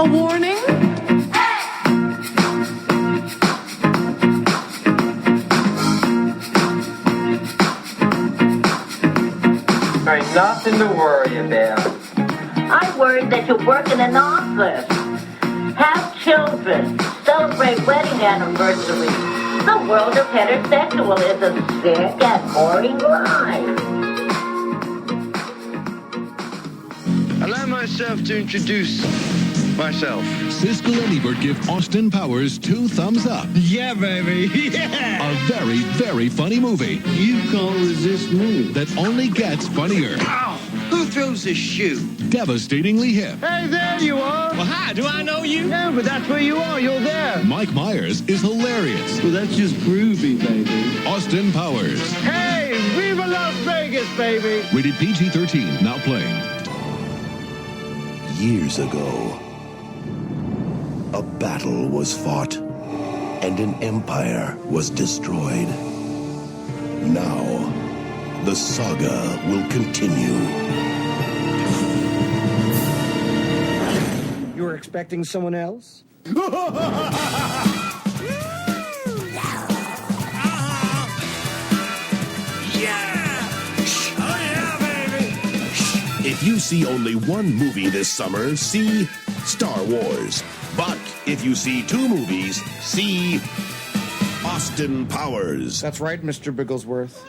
A warning? There's nothing to worry about. I'm worried that you work in an office, have children, celebrate wedding anniversaries. The world of heterosexual is a sick and boring life. Allow myself to introduce myself. Siskel and Ebert give Austin Powers 2 thumbs up. Yeah, baby. Yeah. A very, very funny movie You can't resist me. that only gets funnier. Ow! Who throws a shoe? Devastatingly hip. Hey, there you are. Well, hi, do I know you? No, but that's where you are. You're there. Mike Myers is hilarious. Well, that's just groovy, baby. Austin Powers. Hey, viva Las Vegas, baby. Rated PG-13. Now playing. Years ago, a battle was fought and an empire was destroyed. Now, the saga will continue. You were expecting someone else? If you see only one movie this summer, see Star Wars. But if you see 2 movies, see Austin Powers. That's right, Mr. Bigglesworth.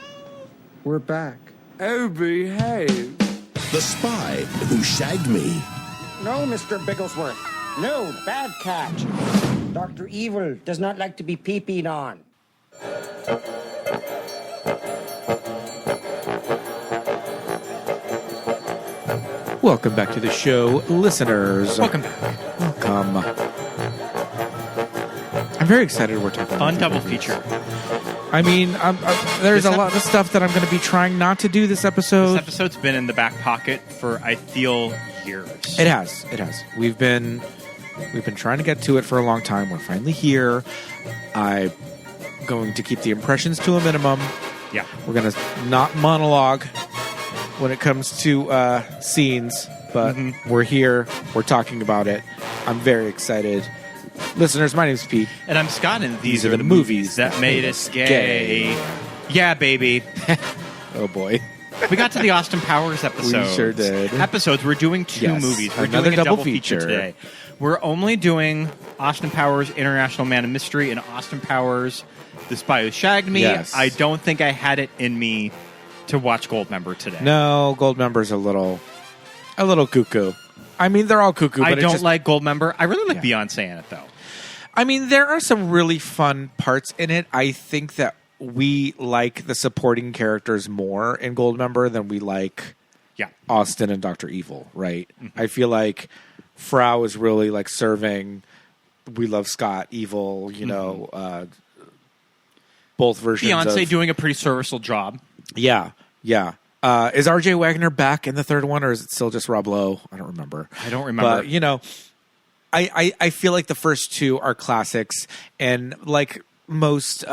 We're back. Oh, behave. The Spy Who Shagged Me. No, Mr. Bigglesworth. No, bad catch. Dr. Evil does not like to be pee-peed on. Welcome back to the show, listeners. Welcome back. Welcome. I'm very excited we're talking Fun about double movies. feature. I mean, there's This a lot of stuff that I'm going to be trying not to do this episode. This episode's been in the back pocket for, I feel, years. It has. It has. We've been trying to get to it for a long time. We're finally here. I'm going to keep the impressions to a minimum. Yeah. We're going to not monologue when it comes to scenes, but we're here. We're talking about it. I'm very excited. Listeners, my name's Pete. And I'm Scott, and these are the movies that made us gay. Yeah, baby. Oh, boy. We got to the Austin Powers episode. We sure did. Episodes. We're doing 2 Yes. movies. We're Another doing a double double feature today. We're only doing Austin Powers, International Man of Mystery, and Austin Powers, The Spy Who Shagged Me. Yes. I don't think I had it in me to watch Goldmember today. No, Goldmember's a little cuckoo. I mean, they're all cuckoo. I But don't like Goldmember. I really like Beyonce in it, though. I mean, there are some really fun parts in it. I think that we like the supporting characters more in Goldmember than we like Austin and Dr. Evil, right? Mm-hmm. I feel like Frau is really like serving We Love Scott, Evil, you know, both versions Beyonce of... doing a pretty serviceable job. Yeah, yeah. Is R.J. Wagner back in the third one, or is it still just Rob Lowe? I don't remember. I don't remember. But, you know... I feel like the first 2 are classics, and like most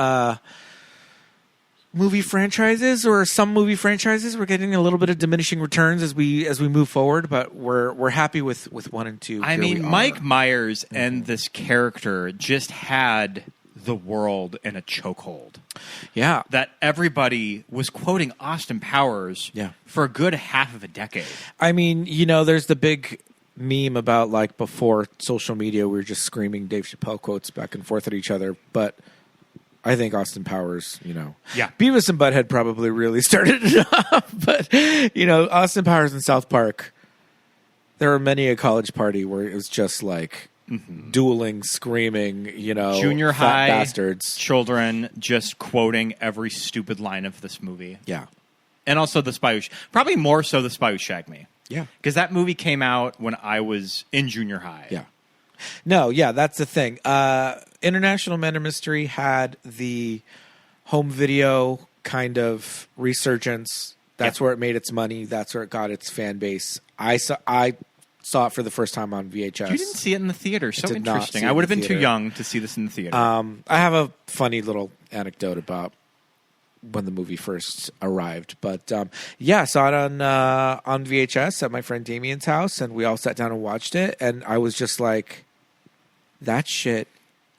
movie franchises or some movie franchises, we're getting a little bit of diminishing returns as we move forward. But we're happy with 1 and 2. I mean, Mike Myers and this character just had the world in a chokehold. Yeah, that everybody was quoting Austin Powers. For a good half of a decade. I mean, you know, there's the big meme about like before social media, we were just screaming Dave Chappelle quotes back and forth at each other. But I think Austin Powers, you know, Beavis and Butthead probably really started it off. But, you know, Austin Powers and South Park, there were many a college party where it was just like dueling, screaming, you know, junior fat high bastards, children just quoting every stupid line of this movie. Yeah. And also The Spy Who... Probably more so The Spy Who Shagged Me. Yeah. Because that movie came out when I was in junior high. Yeah. No, yeah, that's the thing. International Man of Mystery had the home video kind of resurgence. That's where it made its money. That's where it got its fan base. I saw it for the first time on VHS. You didn't see it in the theater. So did not interesting. see it I in would have the been too theater. young to see this in the theater. I have a funny little anecdote about when the movie first arrived. But I saw it on VHS at my friend Damien's house, and we all sat down and watched it. And I was just like, that shit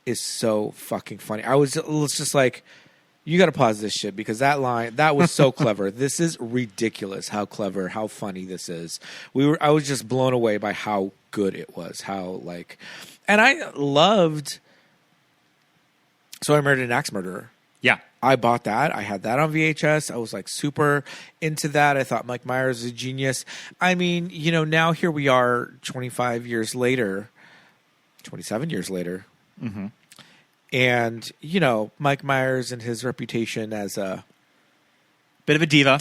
is so fucking funny. I was just like, you got to pause this shit because that was so clever. This is ridiculous how clever, how funny this is. I was just blown away by how good it was. And I loved So I Murdered an Axe Murderer. Yeah. I bought that. I had that on VHS. I was like super into that. I thought Mike Myers was a genius. I mean, now here we are 27 years later. Mm-hmm. And, Mike Myers and his reputation as a bit of a diva.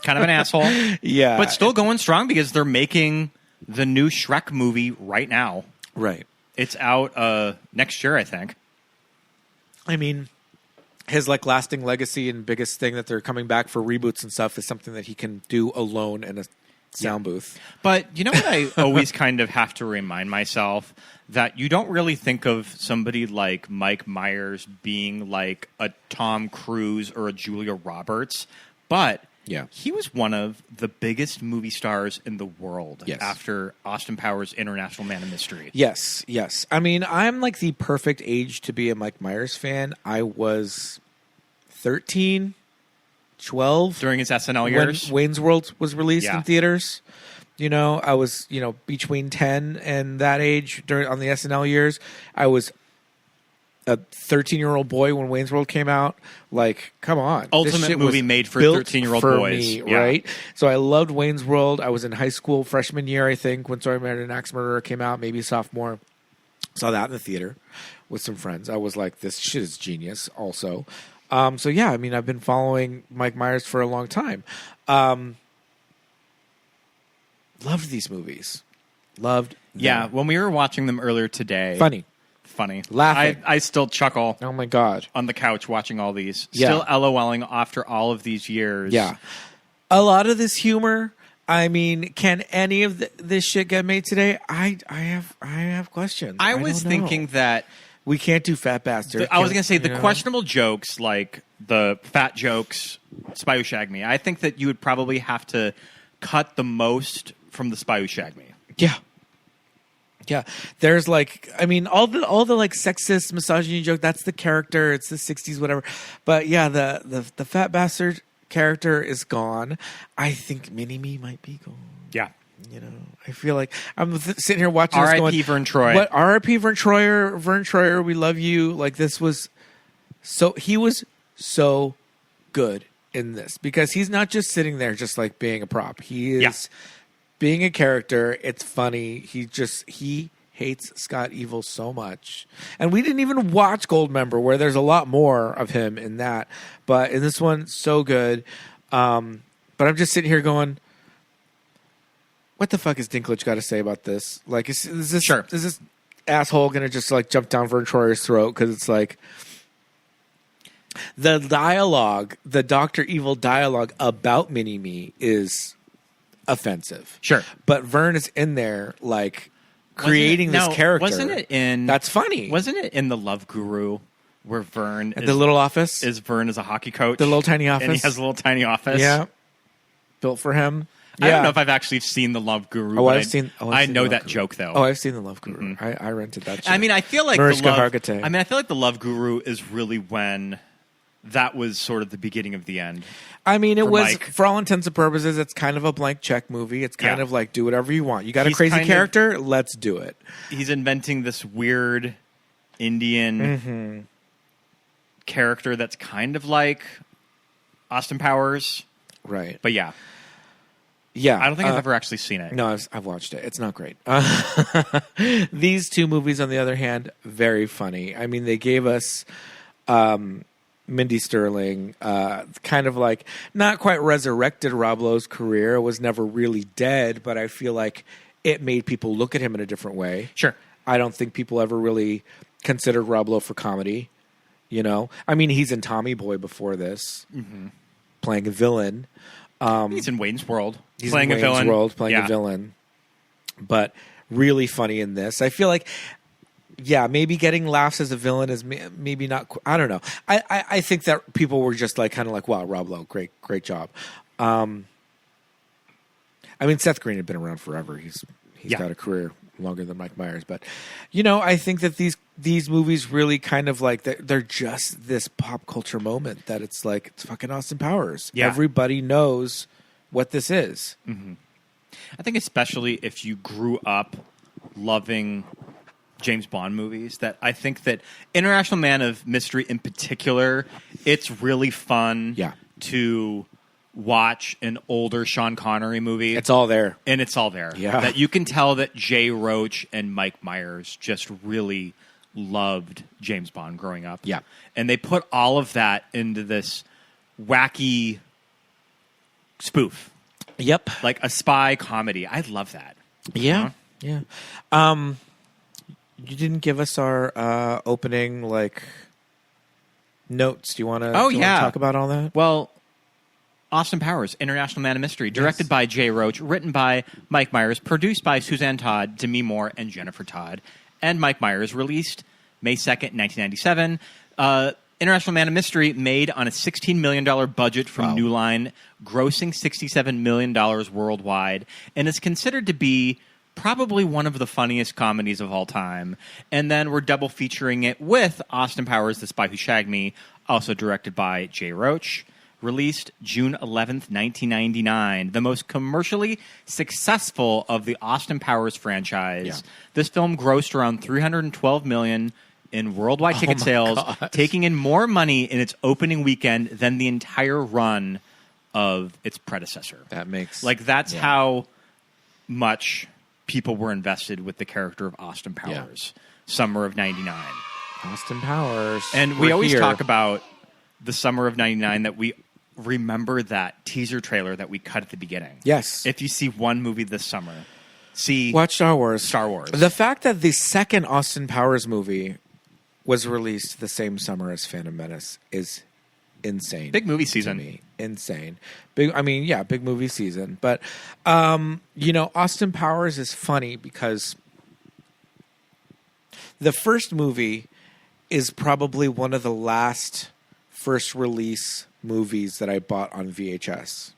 Kind of an asshole. Yeah. But still going strong because they're making the new Shrek movie right now. Right. It's out next year, I think. I mean, his lasting legacy and biggest thing that they're coming back for reboots and stuff is something that he can do alone in a sound booth. But you know what I always kind of have to remind myself? That you don't really think of somebody like Mike Myers being like a Tom Cruise or a Julia Roberts, but he was one of the biggest movie stars in the world after Austin Powers' International Man of Mystery. Yes. I mean, I'm like the perfect age to be a Mike Myers fan. I was 13, 12. During his SNL years? When Wayne's World was released in theaters. I was, between 10 and that age on the SNL years. I was a 13-year-old boy when Wayne's World came out. Like, come on. Ultimate movie made for 13-year-old boys. Me, right? So I loved Wayne's World. I was in high school, freshman year, I think, when So I Married an Axe Murderer came out, maybe sophomore. Saw that in the theater with some friends. I was like, this shit is genius also. I've been following Mike Myers for a long time. Loved these movies. Loved them. Yeah, when we were watching them earlier today. Funny. Laughing. I still chuckle. Oh, my God. On the couch watching all these. Still LOLing after all of these years. Yeah. A lot of this humor, I mean, can any of this shit get made today? I have questions. I was thinking that we can't do Fat Bastard. I was going to say the questionable jokes, like the fat jokes, Spy Who Shagged Me. I think that you would probably have to cut the most from the Spy Who Shagged Me. Yeah. There's all the like sexist misogyny joke. That's the character. It's the 60s, whatever. But yeah, the Fat Bastard character is gone. I think Mini-Me might be gone. Yeah. I feel like I'm sitting here watching this going, R.I.P. Vern Troy. What? R.I.P. Vern Troyer, we love you. Like, he was so good in this because he's not just sitting there just like being a prop. He is being a character. It's funny. He hates Scott Evil so much. And we didn't even watch Goldmember, where there's a lot more of him in that. But in this one, so good. But I'm just sitting here going, what the fuck has Dinklage got to say about this? Like, is this asshole going to just like jump down Vern Troyer's throat? Because it's like the dialogue, the Dr. Evil dialogue about Mini-Me is offensive. Sure. But Vern is in there like creating this character. Wasn't it in... That's funny. Wasn't it in The Love Guru where Vern... At the little office? Vern is a hockey coach. The little tiny office. And he has a little tiny office. Yeah. Built for him. I don't know if I've actually seen The Love Guru. Oh, I know that joke, though. Oh, I've seen The Love Guru. I rented that shit. I mean, I feel like Mariska Hargitay. I feel like The Love Guru is really when that was sort of the beginning of the end. I mean, it was, Mike. for all intents and purposes, it's kind of a blank check movie. It's kind of like, do whatever you want. You got a crazy character? Let's do it. He's inventing this weird Indian character that's kind of like Austin Powers. Right. But yeah. Yeah. I don't think I've ever actually seen it. No, I've watched it. It's not great. These two movies, on the other hand, very funny. I mean, they gave us Mindy Sterling, kind of like not quite resurrected Rob Lowe's career. It was never really dead, but I feel like it made people look at him in a different way. Sure. I don't think people ever really considered Rob Lowe for comedy. I mean, he's in Tommy Boy before this, playing a villain. He's in Wayne's World. He's playing in a Wayne's villain. World, playing a villain. But really funny in this. I feel like yeah, maybe getting laughs as a villain is maybe not. I don't know. I think that people were just like kind of like, wow, Rob Lowe, great job. I mean, Seth Green had been around forever. He's got a career longer than Mike Myers, but I think that these movies really kind of like they're just this pop culture moment that it's like it's fucking Austin Powers. Yeah. Everybody knows what this is. Mm-hmm. I think especially if you grew up loving James Bond movies, that I think that International Man of Mystery in particular, it's really fun to watch an older Sean Connery movie. It's all there. And it's all there. Yeah. That you can tell that Jay Roach and Mike Myers just really loved James Bond growing up. Yeah. And they put all of that into this wacky spoof. Yep. Like a spy comedy. I love that. Yeah. Yeah. You didn't give us our opening notes. Do you want to talk about all that? Well, Austin Powers, International Man of Mystery, directed by Jay Roach, written by Mike Myers, produced by Suzanne Todd, Demi Moore, and Jennifer Todd, and Mike Myers, released May 2nd, 1997. International Man of Mystery made on a $16 million budget from New Line, grossing $67 million worldwide, and is considered to be probably one of the funniest comedies of all time. And then we're double featuring it with Austin Powers, The Spy Who Shagged Me, also directed by Jay Roach. Released June 11th, 1999. The most commercially successful of the Austin Powers franchise. Yeah. This film grossed around $312 million in worldwide ticket sales, taking in more money in its opening weekend than the entire run of its predecessor. That makes... that's how much people were invested with the character of Austin Powers. Summer of 99. Austin Powers. And we always talk about the summer of 99 that we remember that teaser trailer that we cut at the beginning. Yes. If you see one movie this summer, watch Star Wars. Star Wars. The fact that the second Austin Powers movie was released the same summer as Phantom Menace is insane. Big movie season. To me. Insane. Big movie season. But, Austin Powers is funny because the first movie is probably one of the last first release movies that I bought on VHS.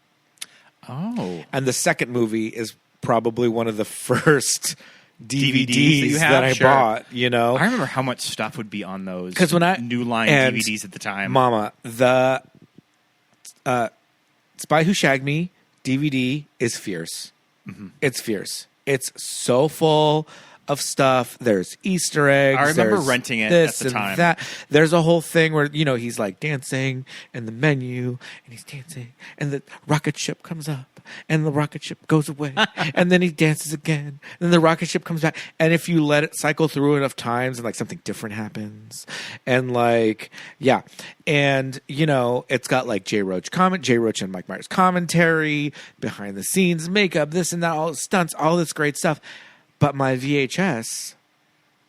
Oh. And the second movie is probably one of the first DVDs that I bought, I remember how much stuff would be on those New Line DVDs at the time. Mama, the Spy Who Shagged Me DVD is fierce. Mm-hmm. It's fierce. It's so full of stuff. There's Easter eggs. I remember renting it at the time. That. There's a whole thing where, he's like dancing and the menu and he's dancing and the rocket ship comes up and the rocket ship goes away and then he dances again and then the rocket ship comes back. And if you let it cycle through enough times and something different happens and and it's got Jay Roach and Mike Myers commentary, behind the scenes, makeup, this and that, all stunts, all this great stuff. But my VHS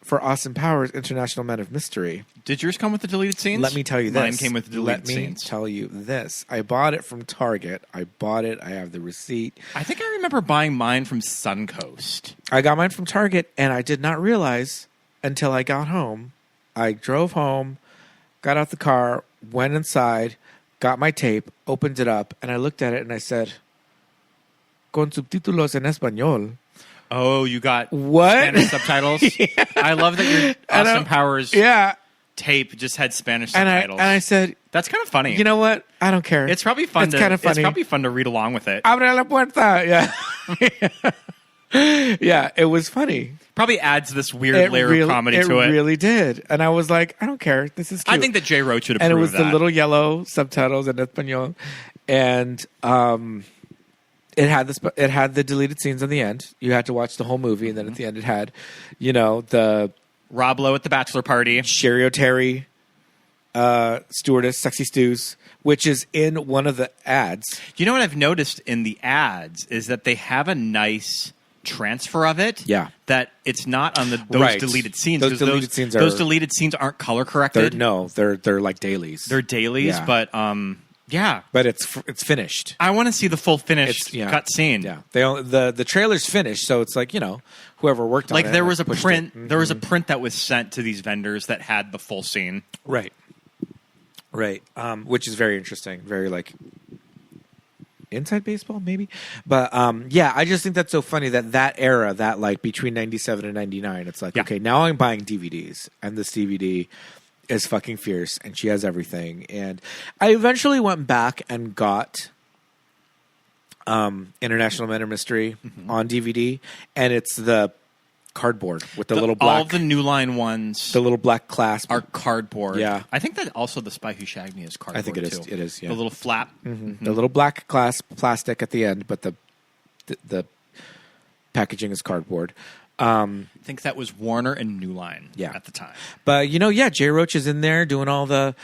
for Austin Powers, International Man of Mystery. Did yours come with the deleted scenes? Let me tell you this. Mine came with the deleted scenes. Let me tell you this. I bought it from Target. I have the receipt. I think I remember buying mine from Suncoast. I got mine from Target, and I did not realize until I got home. I drove home, got out the car, went inside, got my tape, opened it up, and I looked at it, and I said, con subtítulos en español. Oh, you got what? Spanish subtitles? Yeah. I love that your Austin Powers tape just had Spanish subtitles. And I said... That's kind of funny. You know what? I don't care. It's probably fun. It's kind of funny. It's probably fun to read along with it. Abre la puerta. Yeah. Yeah, it was funny. Probably adds this weird layer of comedy to it. It really did. And I was like, I don't care. This is cute. I think that Jay Roach should approve And it was that. the little yellow subtitles in Espanol. And... It had the deleted scenes on the end. You had to watch the whole movie, and then at the end it had, the Rob Lowe at the bachelor party, Sherry O'Terry, stewardess, Sexy Stews, which is in one of the ads. You know what I've noticed in the ads is that they have a nice transfer of it. Yeah, that it's not on those deleted scenes. Those deleted scenes aren't color corrected. They're like dailies. They're dailies, but Yeah. But it's finished. I want to see the full finished cut scene. Yeah. The trailer's finished, so it's like, whoever worked on it. Like there was a print. There was a print that was sent to these vendors that had the full scene. Right. Which is very interesting. Very like inside baseball, maybe. But I just think that's so funny that era, that like between 97 and 99, it's like, okay, now I'm buying DVDs, and this DVD is fucking fierce, and she has everything. And I eventually went back and got International Men of Mystery on DVD, and it's the cardboard with the little black. All the New Line ones, the little black clasp, are cardboard. Yeah, I think that also the Spy Who Shagged Me is cardboard. I think it is. Too. It is. Yeah, the little flap, the little black clasp, plastic at the end, but the packaging is cardboard. I think that was Warner and New Line at the time. But Jay Roach is in there doing all the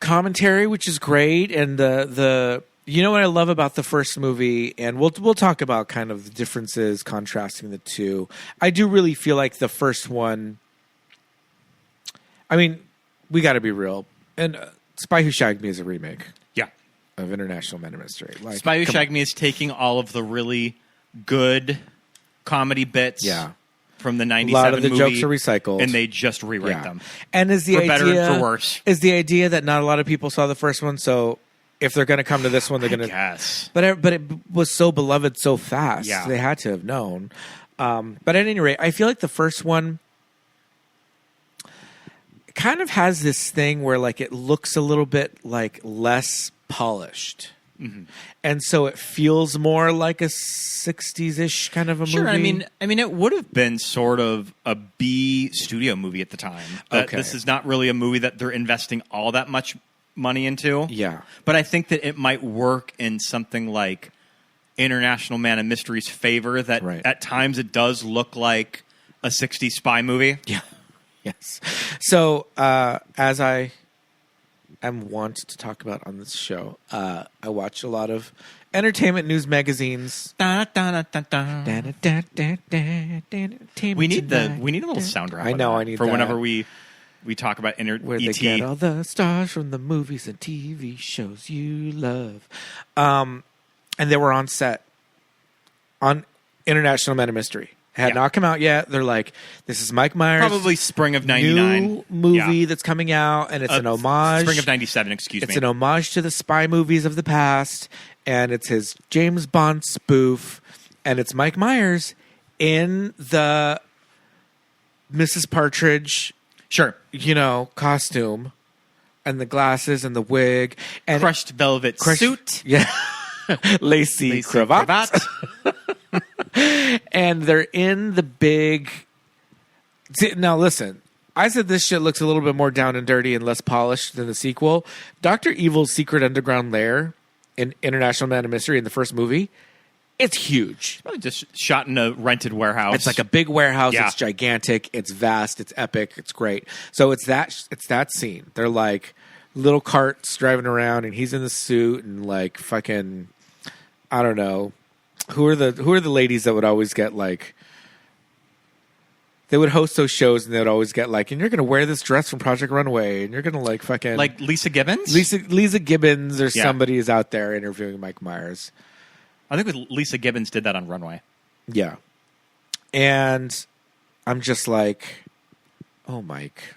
commentary, which is great. And the what I love about the first movie, and we'll talk about kind of the differences, contrasting the two. I do really feel like the first one, I mean, we got to be real. And Spy Who Shagged Me is a remake. Yeah. Of International Men of Mystery. Like, Spy Who Shagged Me is taking all of the really good comedy bits from the 97 movie. A lot of the jokes are recycled. And they just rewrite them. And is the for idea, better and for worse. Is the idea that not a lot of people saw the first one, so if they're going to come to this one, they're going to... Yes. But it was so beloved so fast. Yeah. They had to have known. But at any rate, I feel like the first one kind of has this thing where like it looks a little bit like less polished. Mm-hmm. And so it feels more like a 60s-ish kind of a movie. Sure, I mean it would have been sort of a B studio movie at the time. This is not really a movie that they're investing all that much money into. Yeah. But I think that it might work in something like International Man of Mystery's favor, that at times it does look like a 60s spy movie. Yeah. Yes. So, as I am wont to talk about on this show, I watch a lot of entertainment news magazines. We need a little sound drop. I know. I need for that. whenever we talk about where E.T. they get all the stars from the movies and TV shows you love. And they were on set on International Men of Mystery. It had not come out yet. They're like, this is Mike Myers. Probably spring of 99. New movie that's coming out, and it's an homage. Spring of 97, excuse me. It's an homage to the spy movies of the past, and it's his James Bond spoof, and it's Mike Myers in the Mrs. Partridge, costume, and the glasses and the wig. And crushed velvet suit. Yeah. Lacy cravat. And they're in the big... Now, listen. I said this shit looks a little bit more down and dirty and less polished than the sequel. Dr. Evil's secret underground lair in International Man of Mystery in the first movie, it's huge. Probably just shot in a rented warehouse. It's like a big warehouse. Yeah. It's gigantic. It's vast. It's epic. It's great. So it's that scene. They're like little carts driving around, and he's in the suit and like fucking, I don't know. Who are the ladies that would always get like, they would host those shows and they would always get like, and you're going to wear this dress from Project Runway and you're going to like fucking... Like Lisa Gibbons? Lisa Gibbons or somebody is out there interviewing Mike Myers. I think Lisa Gibbons did that on Runway. Yeah. And I'm just like, oh, Mike.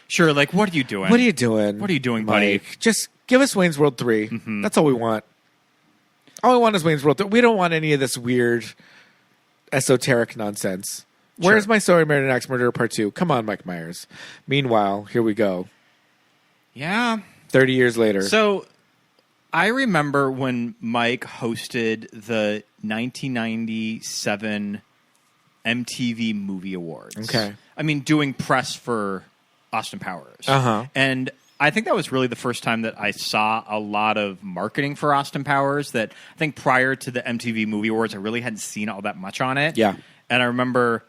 Sure, like, what are you doing? What are you doing? What are you doing, Mike? buddy? Just give us Wayne's World 3. Mm-hmm. That's all we want. All we want is Wayne's World 3. We don't want any of this weird, esoteric nonsense. Where's My Story, Married an Axe Murderer Part 2? Come on, Mike Myers. Meanwhile, here we go. Yeah. 30 years later. So, I remember when Mike hosted the 1997 MTV Movie Awards. Okay. I mean, doing press for Austin Powers. Uh-huh. And I think that was really the first time that I saw a lot of marketing for Austin Powers, that I think prior to the MTV Movie Awards, I really hadn't seen all that much on it. Yeah. And I remember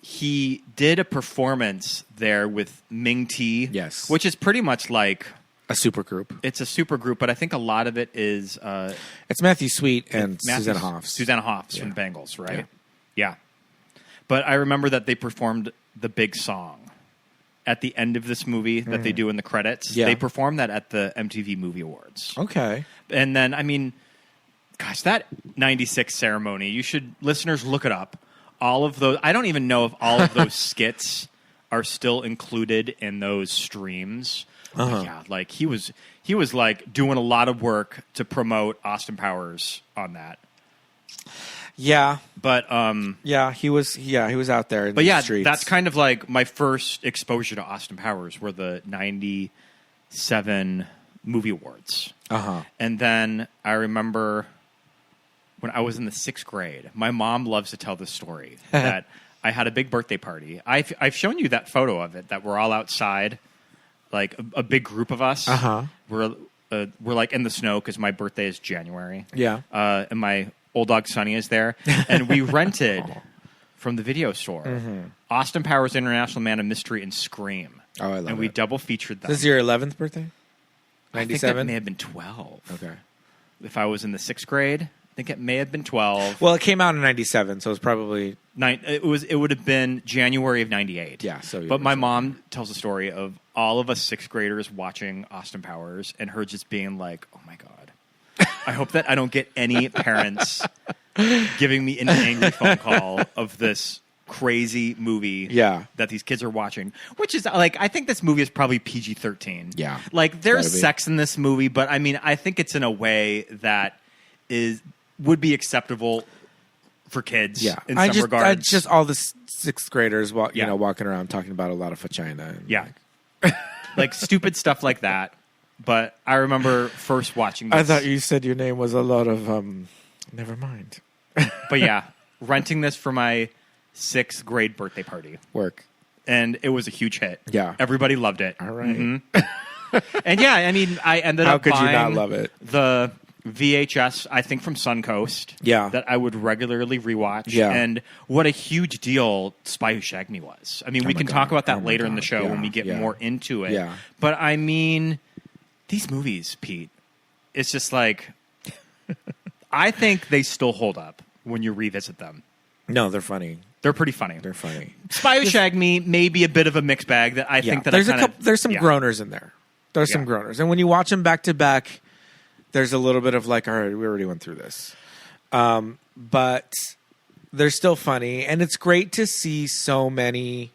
he did a performance there with Ming T. Yes. Which is pretty much like... a super group. It's a super group, but I think a lot of it is... it's Matthew Sweet and Susanna Hoffs. Susanna Hoffs from Bengals, right? Yeah. But I remember that they performed the big song at the end of this movie that they do in the credits. Yeah. They perform that at the MTV Movie Awards. Okay. And then, I mean, gosh, that 96 ceremony, listeners, look it up. All of those, I don't even know if all of those skits are still included in those streams. But yeah, like he was like doing a lot of work to promote Austin Powers on that. Yeah. But he was out there in but the yeah, streets. that's kind of like my first exposure to Austin Powers were the 97 movie awards. And then I remember when I was in the 6th grade, my mom loves to tell this story that I had a big birthday party. I've shown you that photo of it, that we're all outside, like a big group of us. We're like in the snow because my birthday is January. Yeah. And my old dog Sonny is there. And we rented from the video store Austin Powers International Man of Mystery and Scream. Oh, I love it. And we double featured them. This is your 11th birthday? 97? I think that may have been 12. Okay. If I was in the 6th grade, I think it may have been 12. Well, it came out in 97, so it's probably... It would have been January of 98. Yeah. So. But my mom tells a story of all of us 6th graders watching Austin Powers and her just being like, oh my God. I hope that I don't get any parents giving me an angry phone call of this crazy movie that these kids are watching, which is like, I think this movie is probably PG-13. Yeah. Like there's sex in this movie, but I mean, I think it's in a way that would be acceptable for kids in some regards. Just all the 6th graders walking around talking about a lot of vagina. And like stupid stuff like that. But I remember first watching this. I thought you said your name was a lot of, never mind. But yeah, renting this for my 6th grade birthday party. Work. And it was a huge hit. Yeah. Everybody loved it. All right. And yeah, I mean, I ended up buying How could you not love it? The VHS, I think from Suncoast. Yeah. That I would regularly rewatch. Yeah. And what a huge deal Spy Who Shagged Me was. I mean, we can talk about that later in the show when we get more into it. Yeah. But I mean, these movies, Pete, it's just like, I think they still hold up when you revisit them. No, they're funny. They're pretty funny. They're funny. Spy Who Shagged Me may be a bit of a mixed bag that I think that there's some groaners in there. There's some groaners. And when you watch them back to back, there's a little bit of like, all right, we already went through this. But they're still funny. And it's great to see so many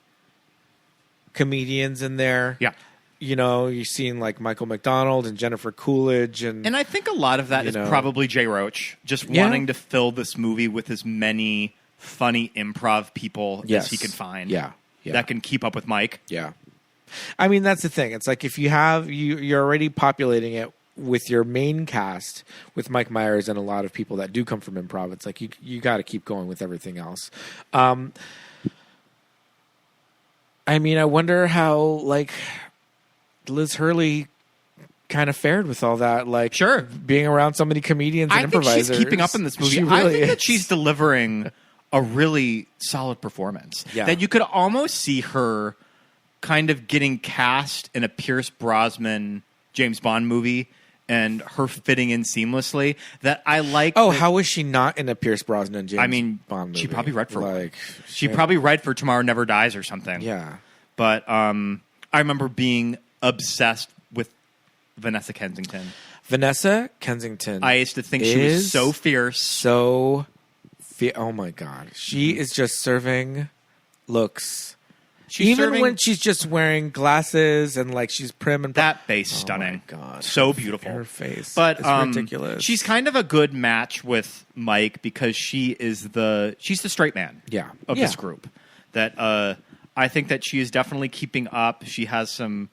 comedians in there. Yeah. You know, you've seen like Michael McDonald and Jennifer Coolidge. And I think a lot of that is probably Jay Roach just wanting to fill this movie with as many funny improv people as he can find. Yeah. That can keep up with Mike. Yeah. I mean, that's the thing. It's like if you have, you're already populating it with your main cast, with Mike Myers and a lot of people that do come from improv. It's like you got to keep going with everything else. I mean, I wonder how, like, Liz Hurley kind of fared with all that, like being around so many comedians and improvisers. I think she's keeping up in this movie. I think that she's delivering a really solid performance. Yeah. That you could almost see her kind of getting cast in a Pierce Brosnan James Bond movie and her fitting in seamlessly. That I like. Oh, how was she not in a Pierce Brosnan James Bond movie? She probably read for like she probably read for Tomorrow Never Dies or something. Yeah. But I remember being obsessed with Vanessa Kensington. Vanessa Kensington. I used to think she was so fierce. Oh my God. She is just serving looks. When she's just wearing glasses and like she's prim and that face stunning. Oh my God. So beautiful. Her face. But it's ridiculous. She's kind of a good match with Mike because she's the straight man of this group. That I think that she is definitely keeping up. She has some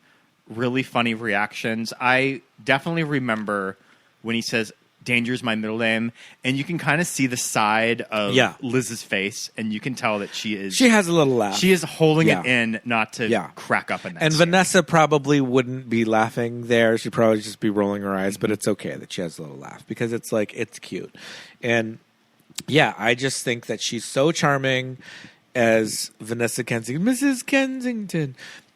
really funny reactions. I definitely remember when he says, "Danger's my middle name," and you can kind of see the side of Liz's face, and you can tell that she has a little laugh. She is holding it in not to crack up in that. And scene. Vanessa probably wouldn't be laughing there. She'd probably just be rolling her eyes, but it's okay that she has a little laugh because it's like, it's cute. And yeah, I just think that she's so charming as Vanessa Kensington. Mrs. Kensington.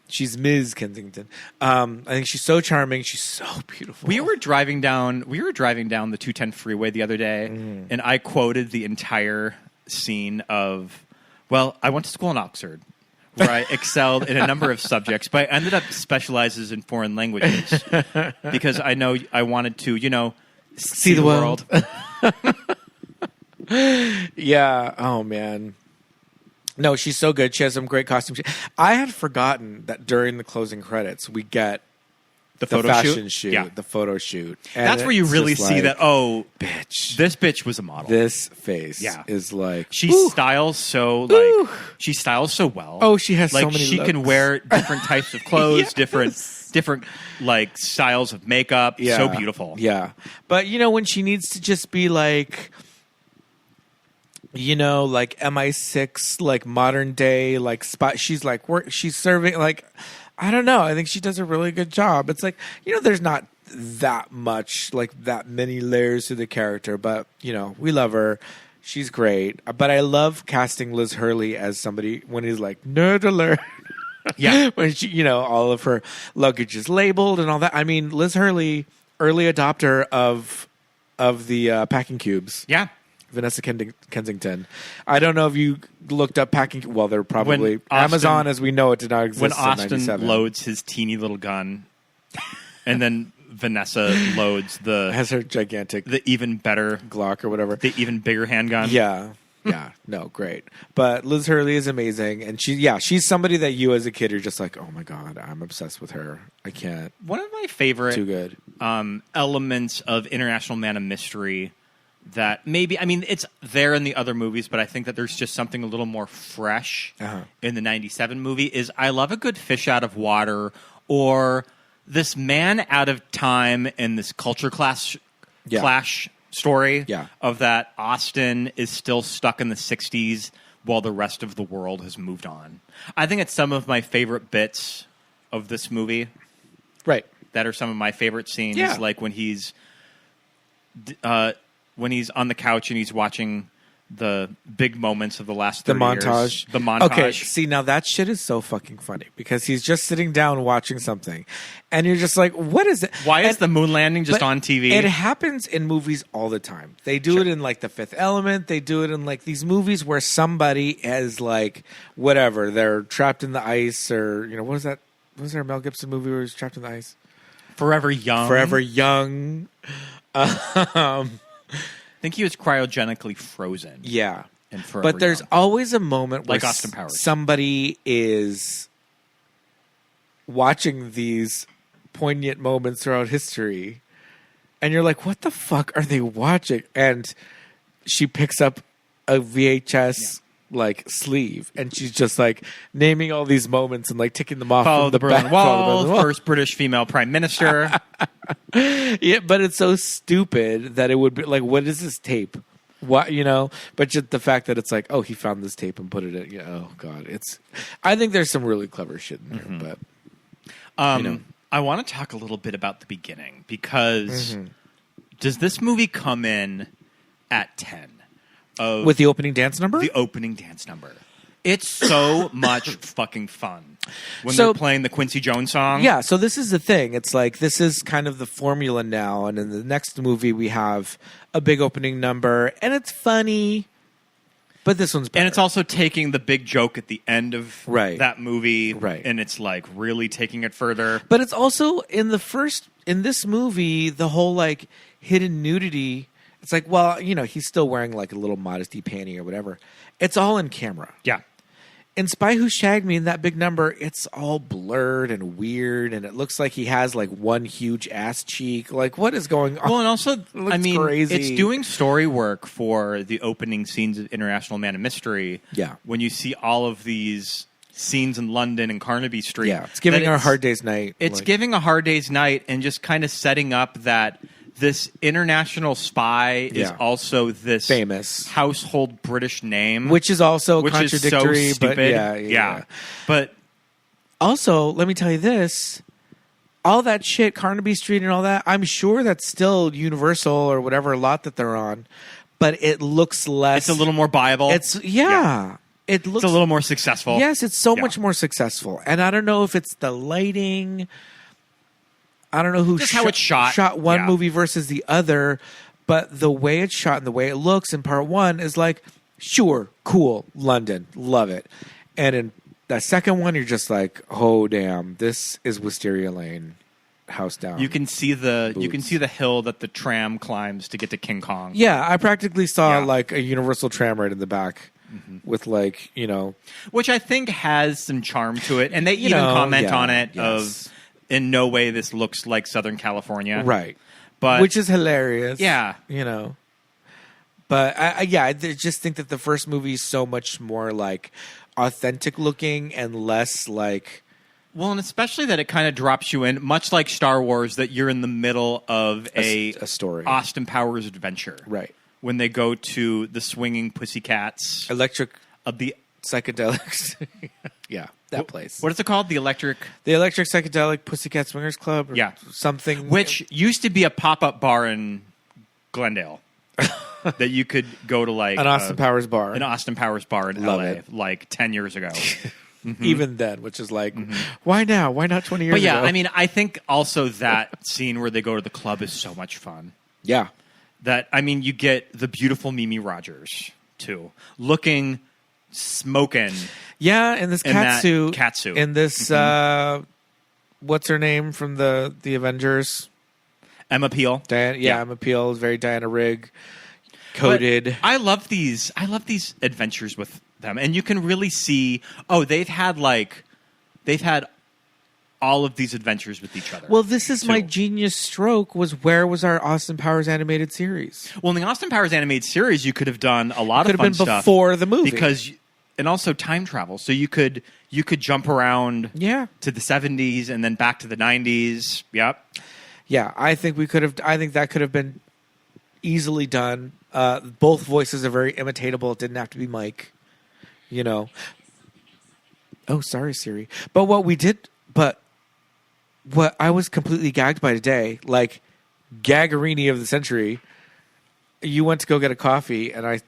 She's Ms. Kensington. I think she's so charming. She's so beautiful. We were driving down the 210 freeway the other day, and I quoted the entire scene of, well, I went to school in Oxford, where I excelled in a number of subjects, but I ended up specializes in foreign languages because I know I wanted to, see the world. Yeah. Oh man. No, she's so good. She has some great costumes. I had forgotten that during the closing credits we get the fashion shoot, yeah. the photo shoot. And that's where you really see that. Oh, bitch! This bitch was a model. This face, is like she styles so she styles so well. Oh, she has like so many. She looks. can wear different types of clothes, different like styles of makeup. Yeah. So beautiful. Yeah, but when she needs to just be like. Like MI6, like modern day, like spy. She's like she's serving like, I don't know. I think she does a really good job. It's like there's not that much like that many layers to the character, but we love her. She's great. But I love casting Liz Hurley as somebody when he's like nerd alert. Yeah, when she all of her luggage is labeled and all that. I mean, Liz Hurley, early adopter of the packing cubes. Yeah. Vanessa Kensington. I don't know if you looked up packing. Well, they're probably Austin, Amazon as we know it did not exist. When in Austin 97. loads his teeny little gun, and then Vanessa loads has her gigantic, the even better Glock or whatever, the even bigger handgun. Yeah. Yeah, no, great. But Liz Hurley is amazing, and she's somebody that you as a kid are just like, oh my god, I'm obsessed with her. I can't. One of my favorite too good elements of International Man of Mystery. That maybe, it's there in the other movies, but I think that there's just something a little more fresh in the 97 movie is I love a good fish out of water or this man out of time in this culture clash story of that Austin is still stuck in the 60s while the rest of the world has moved on. I think it's some of my favorite bits of this movie. Right. That are some of my favorite scenes, like when he's on the couch and he's watching the big moments of the last 30 years. The montage. Okay, see, now that shit is so fucking funny because he's just sitting down watching something and you're just like, what is it? Why is the moon landing just on TV? It happens in movies all the time. They do it in like The Fifth Element. They do it in like these movies where somebody is like, whatever, they're trapped in the ice or, what is that? Was there a Mel Gibson movie where he's trapped in the ice? Forever Young. Forever Young. I think he was cryogenically frozen. Yeah. But there's always a moment where like Austin Powers. Somebody is watching these poignant moments throughout history and you're like, what the fuck are they watching? And she picks up a VHS like sleeve and she's just like naming all these moments and like ticking them off Follow the Berlin back. Wall, first British female prime minister. Yeah, but it's so stupid that it would be like, what is this tape? What, but just the fact that it's like, oh, he found this tape and put it in. Oh god, I think there's some really clever shit in there, but I want to talk a little bit about the beginning because does this movie come in at 10? With the opening dance number? The opening dance number. It's so much fucking fun when they're playing the Quincy Jones song. Yeah, so this is the thing. It's like this is kind of the formula now, and in the next movie we have a big opening number, and it's funny, but this one's better. And it's also taking the big joke at the end of that movie, right? And it's like really taking it further. But it's also in this movie, the whole like hidden nudity. It's like, well, he's still wearing like a little modesty panty or whatever. It's all in camera. Yeah. In Spy Who Shagged Me, in that big number, it's all blurred and weird, and it looks like he has like one huge ass cheek. Like, what is going on? Well, and also, crazy. It's doing story work for the opening scenes of International Man of Mystery. Yeah. When you see all of these scenes in London and Carnaby Street. Yeah, it's giving her a hard day's night. It's giving a hard day's night and just kind of setting up that this international spy is also this famous household British name, which is also Is contradictory. so stupid. But yeah. But also, let me tell you this: all that shit, Carnaby Street and all that. I'm sure that's still Universal or whatever lot that they're on, but it looks less. It's a little more viable. It looks a little more successful. Yes, it's so much more successful, and I don't know if it's the lighting. I don't know how it's shot one movie versus the other, but the way it's shot and the way it looks in part one is like, sure, cool, London, love it. And in that second one, you're just like, oh damn, this is Wisteria Lane, house down. You can see the Boots. hill that the tram climbs to get to King Kong. Yeah, I practically saw Yeah. like a universal tram right in the back with like, Which I think has some charm to it, and they You even know, comment yeah, on it yes. of in no way this looks like Southern California, right. But Which is hilarious. Yeah. But I just think that the first movie is so much more like authentic looking and less like. Well, and especially that it kind of drops you in, much like Star Wars, that you're in the middle of a story. Austin Powers adventure, Right. When they go to the swinging pussycats Electric of the psychedelics. Yeah, that place. What is it called? The Electric Psychedelic Pussycat Swingers Club? Or Yeah. something. Which used to be a pop-up bar in Glendale that you could go to, like An Austin Powers bar. An Austin Powers bar in Love LA, it. like 10 years ago. Even then, which is like, why now? Why not 20 years But yeah, ago? I mean, I think also that scene where they go to the club is so much fun. Yeah. That, I mean, you get the beautiful Mimi Rogers, too. Looking, smoking. Yeah, and this In that catsuit. catsuit. And this, what's her name from the Avengers? Emma Peel. Yeah, Emma Peel is very Diana Rigg. Coded. But I love these adventures with them. And you can really see, they've had all of these adventures with each other. Well, this is too. my genius stroke was where was our Austin Powers animated series? Well, in the Austin Powers animated series, you could have done a lot Could of have fun been stuff before the movie. And also time travel. So you could jump around to the 70s and then back to the 90s. Yep. Yeah, I think that could have been easily done. Both voices are very imitatable. It didn't have to be Mike, Oh, sorry, Siri. But what I was completely gagged by today, like Gaggerini of the century, you went to go get a coffee and I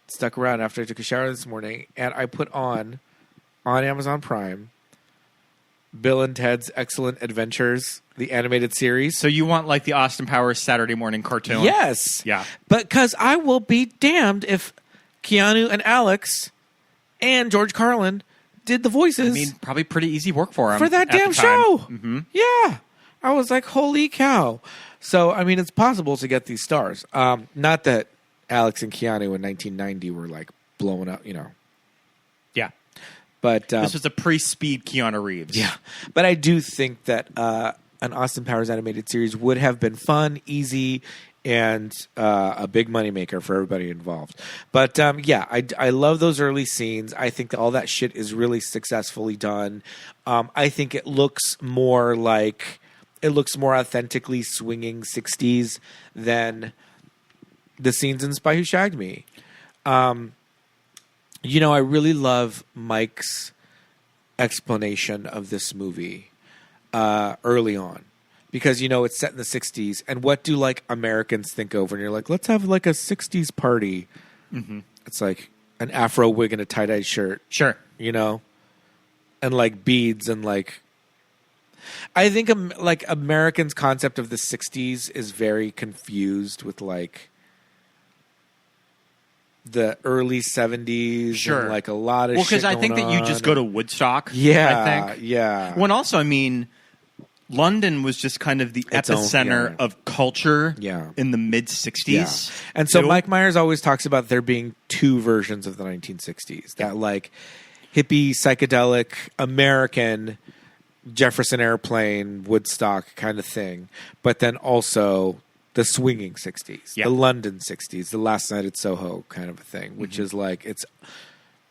stuck around after I took a shower this morning and I put on Amazon Prime, Bill and Ted's Excellent Adventures, the animated series. So you want like the Austin Powers Saturday morning cartoon? Yes. Yeah. But because I will be damned if Keanu and Alex and George Carlin did the voices. I mean, probably pretty easy work for him. for that at the damn time. show. Mm-hmm. Yeah. I was like, holy cow. So, I mean, it's possible to get these stars. Not that Alex and Keanu in 1990 were like blowing up, Yeah. But This was a pre-speed Keanu Reeves. yeah. But I do think that an Austin Powers animated series would have been fun, easy, and a big moneymaker for everybody involved. But I love those early scenes. I think that all that shit is really successfully done. I think it looks more authentically swinging 60s than the scenes in Spy Who Shagged Me. I really love Mike's explanation of this movie early on. Because, it's set in the 60s. And what do, Americans think of when you're like, let's have, a 60s party? Mm-hmm. It's like an afro wig and a tie-dyed shirt. Sure. And, beads and, I think, Americans' concept of the 60s is very confused with, the early 70s. Sure. And, a lot of shit because I think that you just go to Woodstock. Yeah, I think. yeah. When also, I mean, London was just kind of the Its own, epicenter yeah. of culture Yeah. in the mid-60s. Yeah. And so too. Mike Myers always talks about there being two versions of the 1960s. That hippie, psychedelic, American, Jefferson Airplane, Woodstock kind of thing. But then also the swinging 60s, Yeah. the London 60s, the Last Night at Soho kind of a thing, which is it's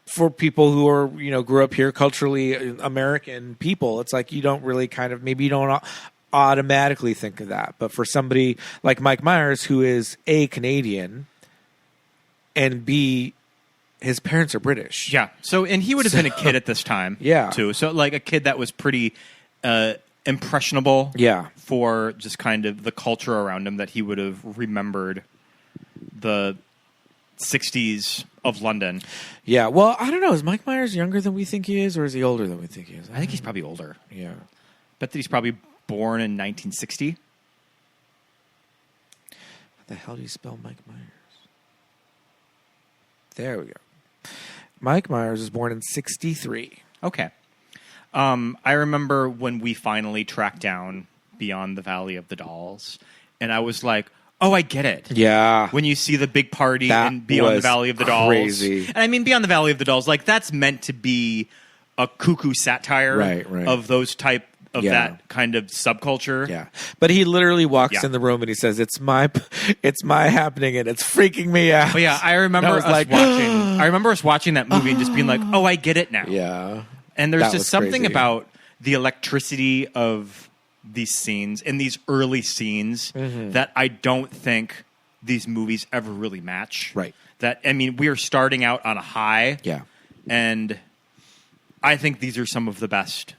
for people who are, grew up here culturally American people. It's you don't really maybe you don't automatically think of that. But for somebody like Mike Myers, who is A, Canadian, and B, his parents are British. Yeah. So, and he would have been a kid at this time. Yeah. Too. So, a kid that was pretty impressionable. Yeah. For just kind of the culture around him that he would have remembered the 60s of London. Yeah. Well, I don't know. Is Mike Myers younger than we think he is, or is he older than we think he is? I think he's probably older. Yeah. Bet that he's probably born in 1960. How the hell do you spell Mike Myers? There we go. Mike Myers was born in 1963. Okay. I remember when we finally tracked down Beyond the Valley of the Dolls, and I was like, oh, I get it. Yeah. When you see the big party That in Beyond the was Valley of the Dolls. crazy. And I mean, Beyond the Valley of the Dolls, like, that's meant to be a cuckoo satire Right. of those type of Yeah. that kind of subculture. Yeah. But he literally walks Yeah. in the room and he says, it's my happening and it's freaking me out. But yeah, I remember And I was us watching that movie and just being like, oh, I get it now. Yeah. And there's That just was something crazy. about the electricity of these scenes, in these early scenes, that I don't think these movies ever really match. Right. That, I mean, we are starting out on a high. Yeah. And I think these are some of the best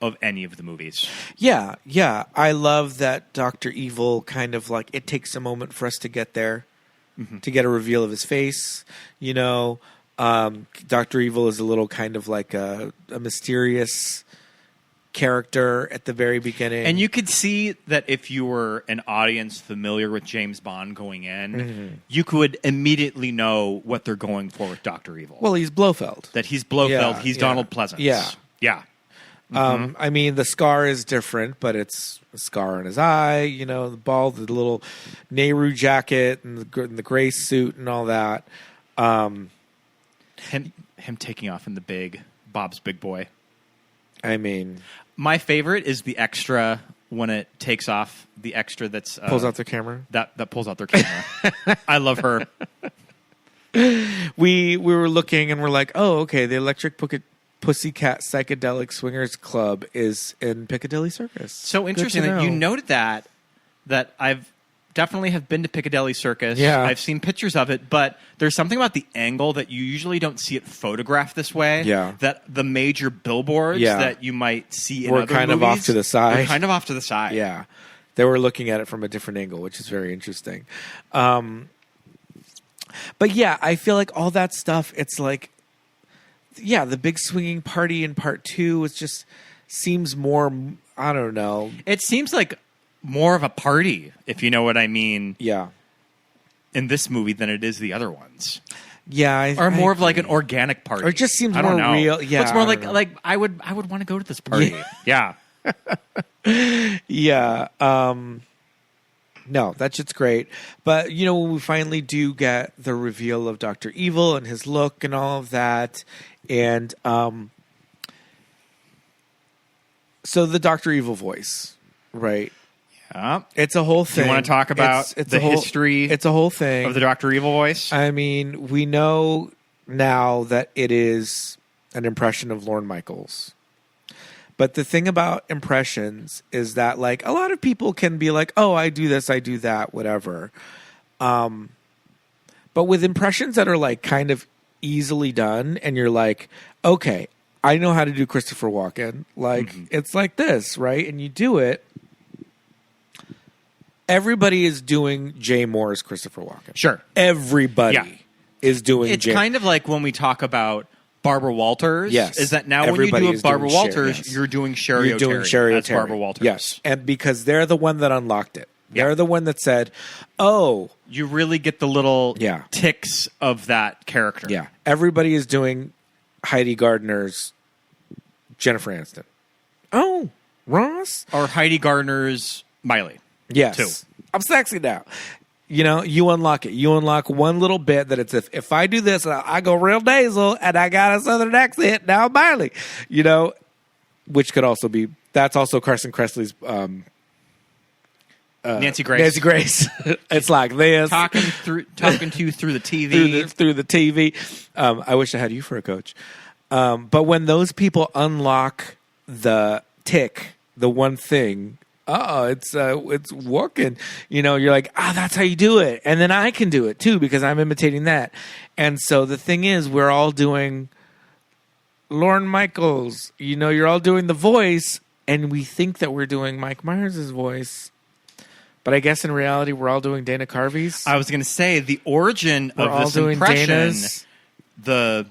of any of the movies. Yeah, yeah. I love that Dr. Evil kind of like, it takes a moment for us to get there, to get a reveal of his face. You know, Dr. Evil is a little kind of like a mysterious character at the very beginning. And you could see that if you were an audience familiar with James Bond going in, you could immediately know what they're going for with Dr. Evil. Well, he's Blofeld. That he's Blofeld, Yeah, he's yeah. Donald Pleasance. Yeah. Yeah. I mean, the scar is different, but it's a scar on his eye, you know, the ball, the little Nehru jacket and the gray suit and all that. Him taking off in the big Bob's Big Boy. I mean, my favorite is the extra when it takes off. The extra that's pulls out their camera. That pulls out their camera. I love her. We were looking and we're like, oh, okay, the Electric Pussycat Psychedelic Swingers Club is in Piccadilly Circus. So Good interesting to that you know. noted that I've definitely have been to Piccadilly Circus. Yeah. I've seen pictures of it, but there's something about the angle that you usually don't see it photographed this way. Yeah. That the major billboards Yeah. that you might see in We're other kind of movies, off to the side. they're kind of off to the side. Yeah. They were looking at it from a different angle, which is very interesting. But yeah, I feel like all that stuff, it's like, yeah, the big swinging party in part 2 is just seems more, I don't know. It seems like more of a party, if you know what I mean, Yeah. in this movie than it is the other ones. Yeah. Or more of like an organic party. Or it just seems I don't more know. real. Yeah, It's more I like don't know. I would want to go to this party. Yeah. Yeah. No, that shit's great. But, you know, when we finally do get the reveal of Dr. Evil and his look and all of that, and so the Dr. Evil voice, right? Yeah. It's a whole Do thing. you want to talk about It's the a whole, history It's a whole thing. of the Dr. Evil voice? I mean, we know now that it is an impression of Lorne Michaels. But the thing about impressions is that, like, a lot of people can be like, oh, I do this, I do that, whatever. But with impressions that are, like, kind of easily done, and you're like, okay, I know how to do Christopher Walken. Like, it's like this, right? And you do it. Everybody is doing Jay Moore's Christopher Walken. Sure. Everybody Yeah. is doing It's Jay. kind of like when we talk about Barbara Walters. Yes. Is that now Everybody when you is do a Barbara doing Walters, yes. you're doing Sherry You're doing O'Terry Sherry as O'Terry. Barbara Walters. Yes. And because they're the one that unlocked it. Yeah. They're the one that said, oh, You really get the little Yeah. ticks of that character. yeah, everybody is doing Heidi Gardner's Jennifer Aniston. Oh, Ross? Or Heidi Gardner's Miley. Yes. Too. I'm sexy now. You know, you unlock it. You unlock one little bit that it's if I do this, I go real nasal and I got a southern accent, now I'm Miley. You know, which could also be, that's also Carson Kressley's Nancy Grace. Nancy Grace. It's like this. Talking to you through the TV. through the TV. I wish I had you for a coach. But when those people unlock the tick, the one thing, it's working. You know, you're like, that's how you do it, and then I can do it too because I'm imitating that. And so the thing is, we're all doing Lorne Michaels. You know, you're all doing the voice, and we think that we're doing Mike Myers' voice. But I guess in reality, we're all doing Dana Carvey's. I was going to say the origin We're of all this doing impression. Dana's. The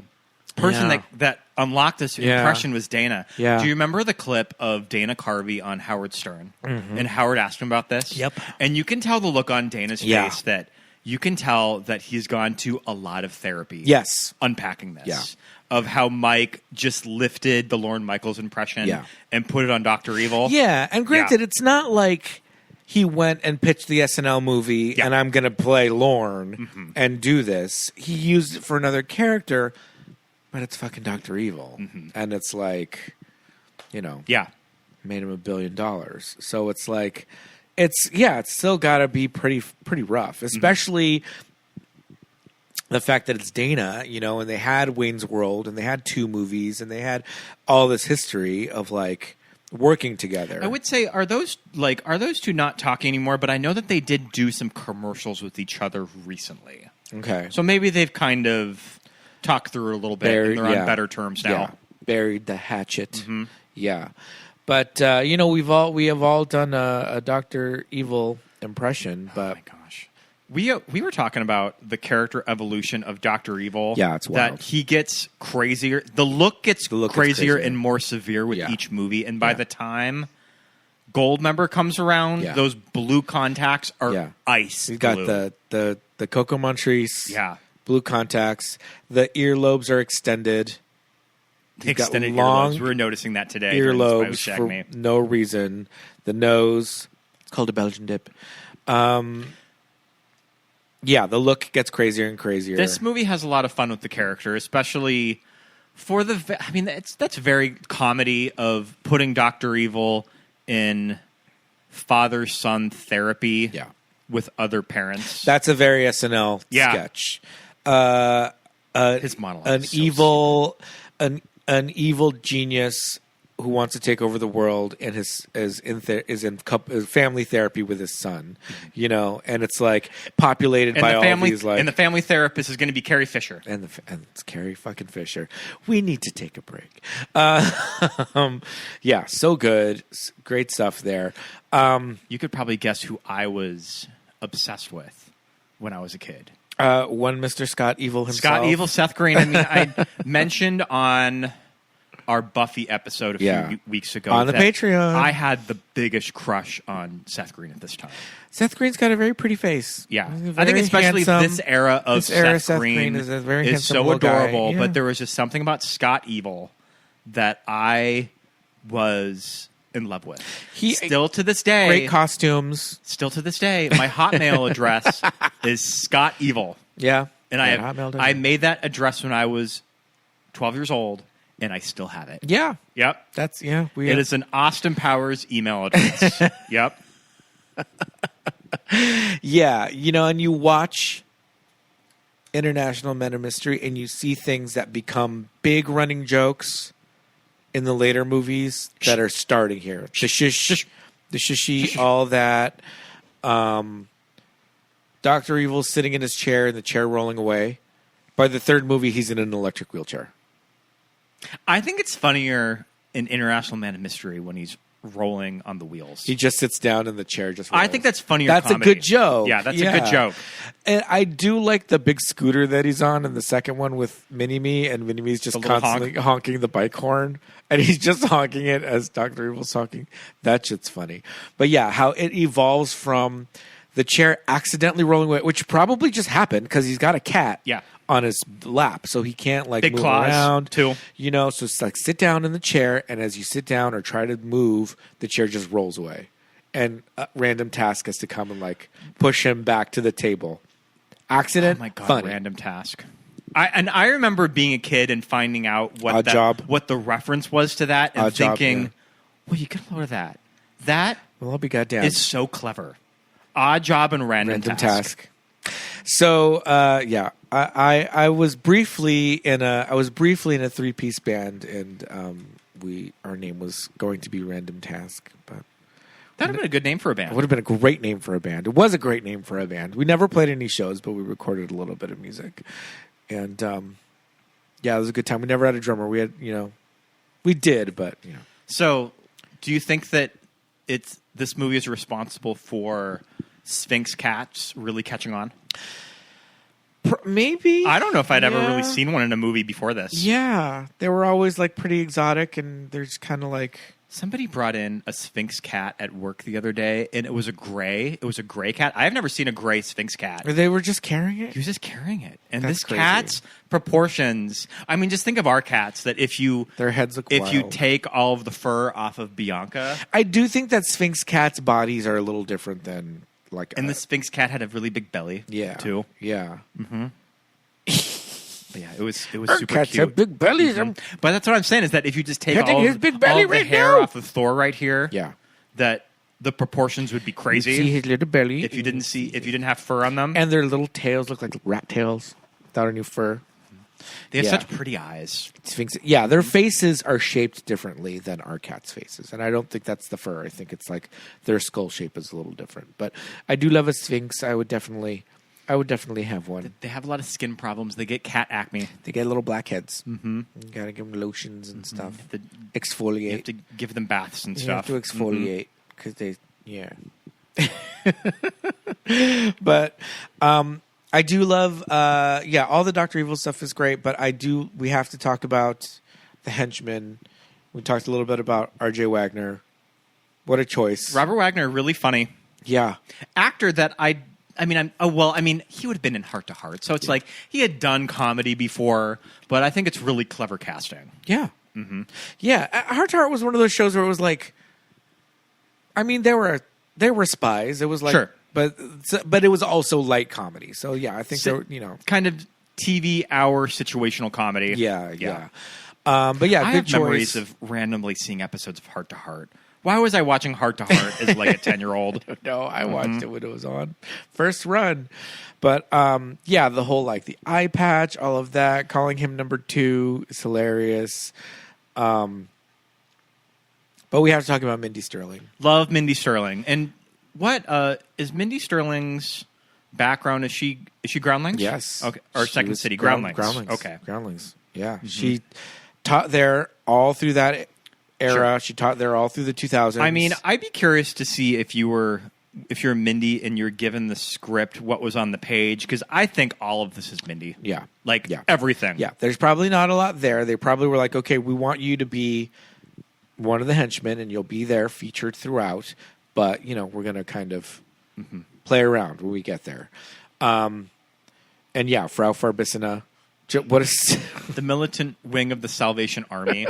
person Yeah. that unlocked this Yeah. impression was Dana. Yeah. Do you remember the clip of Dana Carvey on Howard Stern? And Howard asked him about this. Yep. And you can tell the look on Dana's Yeah. face that you can tell that he's gone to a lot of therapy. Yes. Unpacking this. Yeah. Of how Mike just lifted the Lorne Michaels impression and put it on Dr. Evil. Yeah, and granted, it's not like he went and pitched the SNL movie and I'm going to play Lorne and do this. He used it for another character, but it's fucking Dr. Evil. And it's like, you know, made him $1 billion. So it's like, it's still got to be pretty rough, especially the fact that it's Dana, you know, and they had Wayne's World and they had 2 movies and they had all this history of like working together. I would say, are those two not talking anymore? But I know that they did do some commercials with each other recently. Okay. So maybe they've kind of talked through it a little bit and they're on better terms now. Yeah. Buried the hatchet. Yeah. But, you know, we have all done a Dr. Evil impression. But oh my gosh. We were talking about the character evolution of Dr. Evil. Yeah, it's wild. That he gets crazier. The look gets crazier and more severe with each movie. And by the time Goldmember comes around, those blue contacts are ice. He's got the Coco Montrese blue contacts. The earlobes are extended. Extended earlobes. We were noticing that today. Earlobes for no reason. The nose. It's called a Belgian dip. Yeah, the look gets crazier and crazier. This movie has a lot of fun with the character, especially for I mean, that's very comedy of putting Dr. Evil in father-son therapy with other parents. That's a very SNL sketch. His monologue an evil genius who wants to take over the world and is in family therapy with his son, you know, and it's like populated by all these like, and the family therapist is going to be Carrie Fisher, and it's Carrie fucking Fisher. We need to take a break. Yeah, so good, great stuff there. You could probably guess who I was obsessed with when I was a kid. One Mr. Scott Evil himself. Scott Evil, Seth Green. I mean, I mentioned on our Buffy episode a few weeks ago on the Patreon, I had the biggest crush on Seth Green at this time. Seth Green's got a very pretty face. Yeah, I think especially this era of Seth Green is a very handsome so adorable. guy. But there was just something about Scott Evil that I was in love with. Still to this day, great costumes. Still to this day, my Hotmail address is Scott Evil. Yeah, and I made that address when I was 12 years old. And I still have it. Yeah. Yep. It is an Austin Powers email address. Yep. Yeah. You know, and you watch International Men of Mystery and you see things that become big running jokes in the later movies that are starting here. The shishy, all that. Dr. Evil's sitting in his chair and the chair rolling away. By the third movie, he's in an electric wheelchair. I think it's funnier in International Man of Mystery when he's rolling on the wheels. He just sits down in the chair. Just rolls. I think that's funnier. That's comedy. a good joke. Yeah, that's a good joke. And I do like the big scooter that he's on in the second one with Mini-Me, and Mini-Me's just constantly honking the bike horn, and he's just honking it as Dr. Evil's honking. That shit's funny. But yeah, how it evolves from the chair accidentally rolling away, which probably just happened because he's got a cat. Yeah. On his lap, so he can't like big move claws around too. You know, so it's like sit down in the chair, and as you sit down or try to move, the chair just rolls away, and a random task has to come and like push him back to the table. Accident. Oh my god! Funny. Random task. I remember being a kid and finding out what the reference was to that, and thinking, well, you can load that. That well, I'll be goddamn. It's so clever. Odd Job and random task. So yeah, I was briefly in a 3-piece band, and our name was going to be Random Task, but that would have been a good name for a band. It would have been a great name for a band. It was a great name for a band. We never played any shows, but we recorded a little bit of music, and yeah, it was a good time. We never had a drummer. We had we did, but So, do you think that this movie is responsible for Sphinx cats really catching on? Maybe. I don't know if I'd ever really seen one in a movie before this. Yeah, they were always like pretty exotic, and they're just kind of like. Somebody brought in a Sphinx cat at work the other day, and it was a gray. It was a gray cat. I've never seen a gray Sphinx cat. Or they were just carrying it? He was just carrying it. And That's this crazy. cat's proportions. I mean, just think of our cats. That if you their heads look if you wild. take all of the fur off of Bianca, I do think that Sphinx cats' bodies are a little different than like. and the Sphinx cat had a really big belly. yeah, too. Yeah. But yeah, it was Our super cats cute. have big bellies. But that's what I'm saying is that if you just take Petting all, his big belly all the right hair now. off of Thor right here, Yeah. that the proportions would be crazy. See his little belly. if you didn't have fur on them, And their little tails look like rat tails without any fur. they have yeah. such pretty eyes. Sphinx. Yeah, their faces are shaped differently than our cats' faces, and I don't think that's the fur. I think it's like their skull shape is a little different. But I do love a Sphinx. I would definitely have one. They have a lot of skin problems. They get cat acne. They get little blackheads. Mm-hmm. You gotta give them lotions and stuff. You Exfoliate. have to give them baths and You have stuff. to exfoliate because they, yeah. But I do love, all the Dr. Evil stuff is great, but we have to talk about the henchman. We talked a little bit about R.J. Wagner. What a choice. Robert Wagner, really funny Yeah. actor that he would have been in Heart to Heart. So it's like he had done comedy before, but I think it's really clever casting. Yeah. Mm-hmm. Yeah. Heart to Heart was one of those shows where it was like, I mean, they were spies. It was like, Sure. but it was also light comedy. So yeah, I think So- they were, Kind of TV hour situational comedy. Yeah. But yeah, I good have choice. memories of randomly seeing episodes of Heart to Heart. Why was I watching Heart to Heart as like a 10-year-old? No, I watched it when it was on first run. But the whole like the eye patch, all of that, calling him number 2 is hilarious. But we have to talk about Mindy Sterling. Love Mindy Sterling. And what is Mindy Sterling's background? Is she Groundlings? Yes. Okay. Or She Second was City Groundlings. Groundlings. Okay. Groundlings. Yeah. She taught there all through that era. Sure. She taught there all through the 2000s. I mean, I'd be curious to see if you're Mindy and you're given the script, what was on the page, because I think all of this is Mindy. Yeah. Like Yeah. everything. Yeah, there's probably not a lot there. They probably were like, okay, we want you to be one of the henchmen, and you'll be there featured throughout. But we're going to kind of play around when we get there. And yeah, Frau Farbissina. What is The militant wing of the Salvation Army.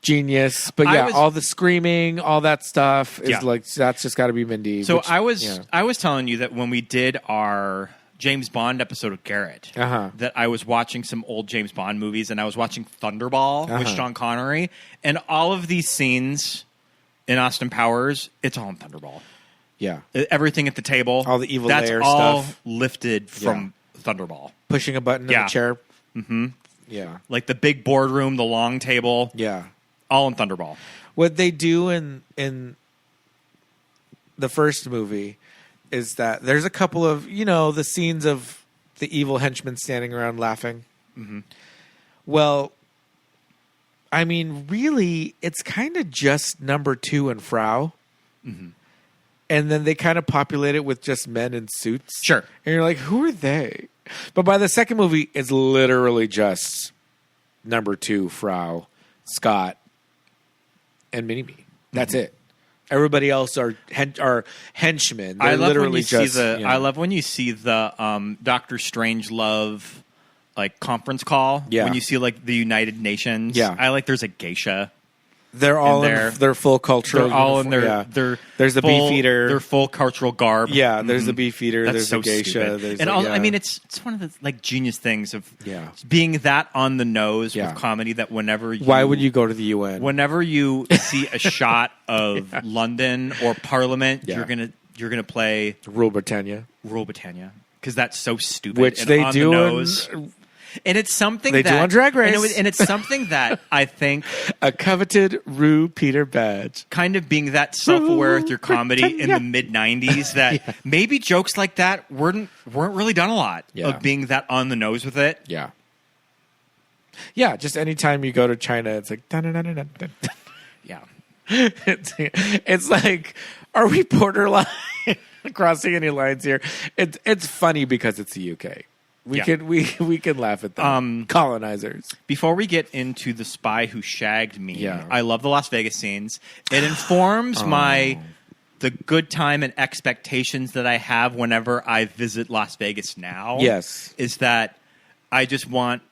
genius? But yeah, I was- all the screaming, all that stuff is Yeah. like that's just got to be Mindy. So which, I was yeah. I was telling you that when we did our James Bond episode with Garrett, that I was watching some old James Bond movies, and I was watching Thunderball with Sean Connery, and all of these scenes in Austin Powers, it's all in Thunderball. Yeah, Everything at the table, all the evil that's layer all stuff. lifted from Thunderball. pushing a button in Yeah. the chair. Mm-hmm. Yeah, Like the big boardroom, the long table, yeah. all in Thunderball. What they do in the first movie is that there's a couple of the scenes of the evil henchmen standing around laughing. Mm-hmm. Well, I mean, really, it's kind of just number 2 and Frau. Mm-hmm. And then they kind of populate it with just men in suits. Sure. And you're like, who are they? But by the second movie, it's literally just number 2, Frau, Scott, and Mini-Me. That's it. Everybody else are henchmen. They're I love literally when you just, see the. I love when you see the Doctor Strangelove like conference call. Yeah. When you see like the United Nations. Yeah. I like. There's a geisha. They're all in there. their full cultural. They're all in uniform. their. Yeah. There's the full, beefeater. Their full cultural garb. Yeah, there's the beefeater. That's There's so the geisha. stupid. There's and the, all, yeah. I mean, it's one of the like genius things of Yeah. being that on the nose Yeah. with comedy that whenever you, Why would you go to the UN? whenever you see a shot of London or Parliament, Yeah. you're gonna play Rule Britannia, Rule Britannia because that's so stupid. which and they on do the in nose. And it's something They that do on Drag Race. and it's something that I think a coveted Rue Peter badge. kind of being that self-aware with your comedy in Britannia. the mid '90s that maybe jokes like that weren't really done a lot Yeah. of being that on the nose with it. Yeah. Yeah, just anytime you go to China, it's like Yeah. it's like, are we borderline? crossing any lines here. It's funny because it's the UK. We can laugh at them. Colonizers. Before we get into The Spy Who Shagged Me, Yeah. I love the Las Vegas scenes. It informs the good time and expectations that I have whenever I visit Las Vegas now. Yes. Is that I just want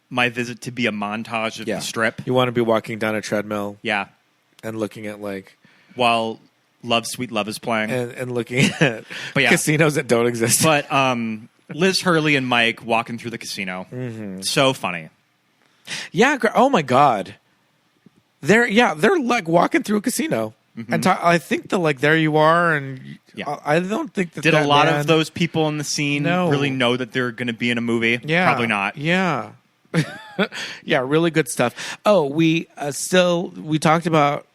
my visit to be a montage of the Strip. You want to be walking down a treadmill. Yeah. And looking at like... While Love Sweet Love is playing. And looking at casinos that don't exist. But Liz Hurley and Mike walking through the casino. Mm-hmm. So funny. Yeah. Oh my God. They're like walking through a casino. Mm-hmm. And I think there you are. And I don't think that Did a lot of those people in the scene really know that they're going to be in a movie? Yeah. Probably not. Yeah. Yeah. Really good stuff. Oh, we talked about,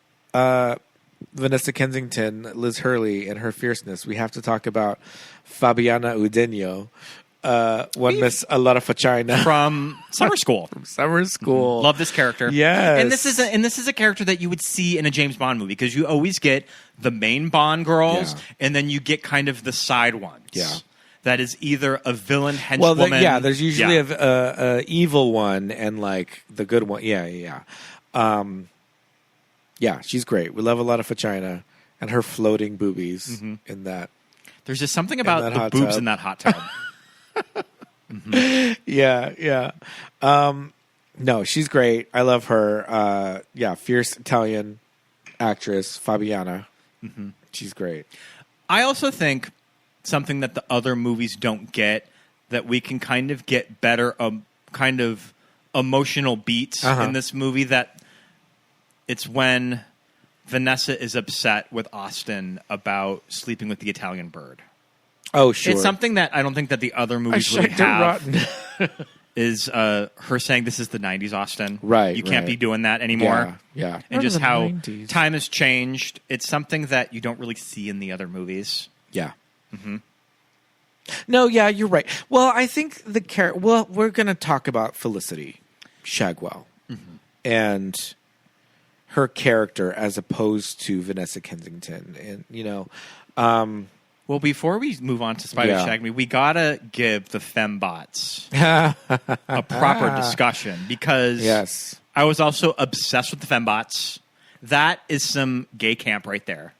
Vanessa Kensington, Liz Hurley, and her fierceness. We have to talk about Fabiana Udenio, one Miss a lot of vagina from Summer School. Summer School, love this character. Yes, and this is a character that you would see in a James Bond movie because you always get the main Bond girls, and then you get kind of the side ones. Yeah, that is either a villain henchwoman. Well, there's usually a evil one and like the good one. Yeah. Yeah, she's great. We love a lot of vagina and her floating boobies in that. There's just something about the boobs in that hot tub. Yeah. No, she's great. I love her. Fierce Italian actress, Fabiana. Mm-hmm. She's great. I also think something that the other movies don't get, that we can kind of get better kind of emotional beats in this movie, that it's when Vanessa is upset with Austin about sleeping with the Italian bird. Oh, sure. It's something that I don't think that the other movies really have. Is her saying this is the 90s, Austin. Right. You can't be doing that anymore. Yeah. And just how 90s. Time has changed. It's something that you don't really see in the other movies. Yeah. Mm-hmm. No, yeah, you're right. Well, I think we're going to talk about Felicity Shagwell and her character as opposed to Vanessa Kensington. And, well, before we move on to Spy Who Shagged Me, we gotta give the FEMBOTS a proper discussion because I was also obsessed with the FEMBOTS. That is some gay camp right there.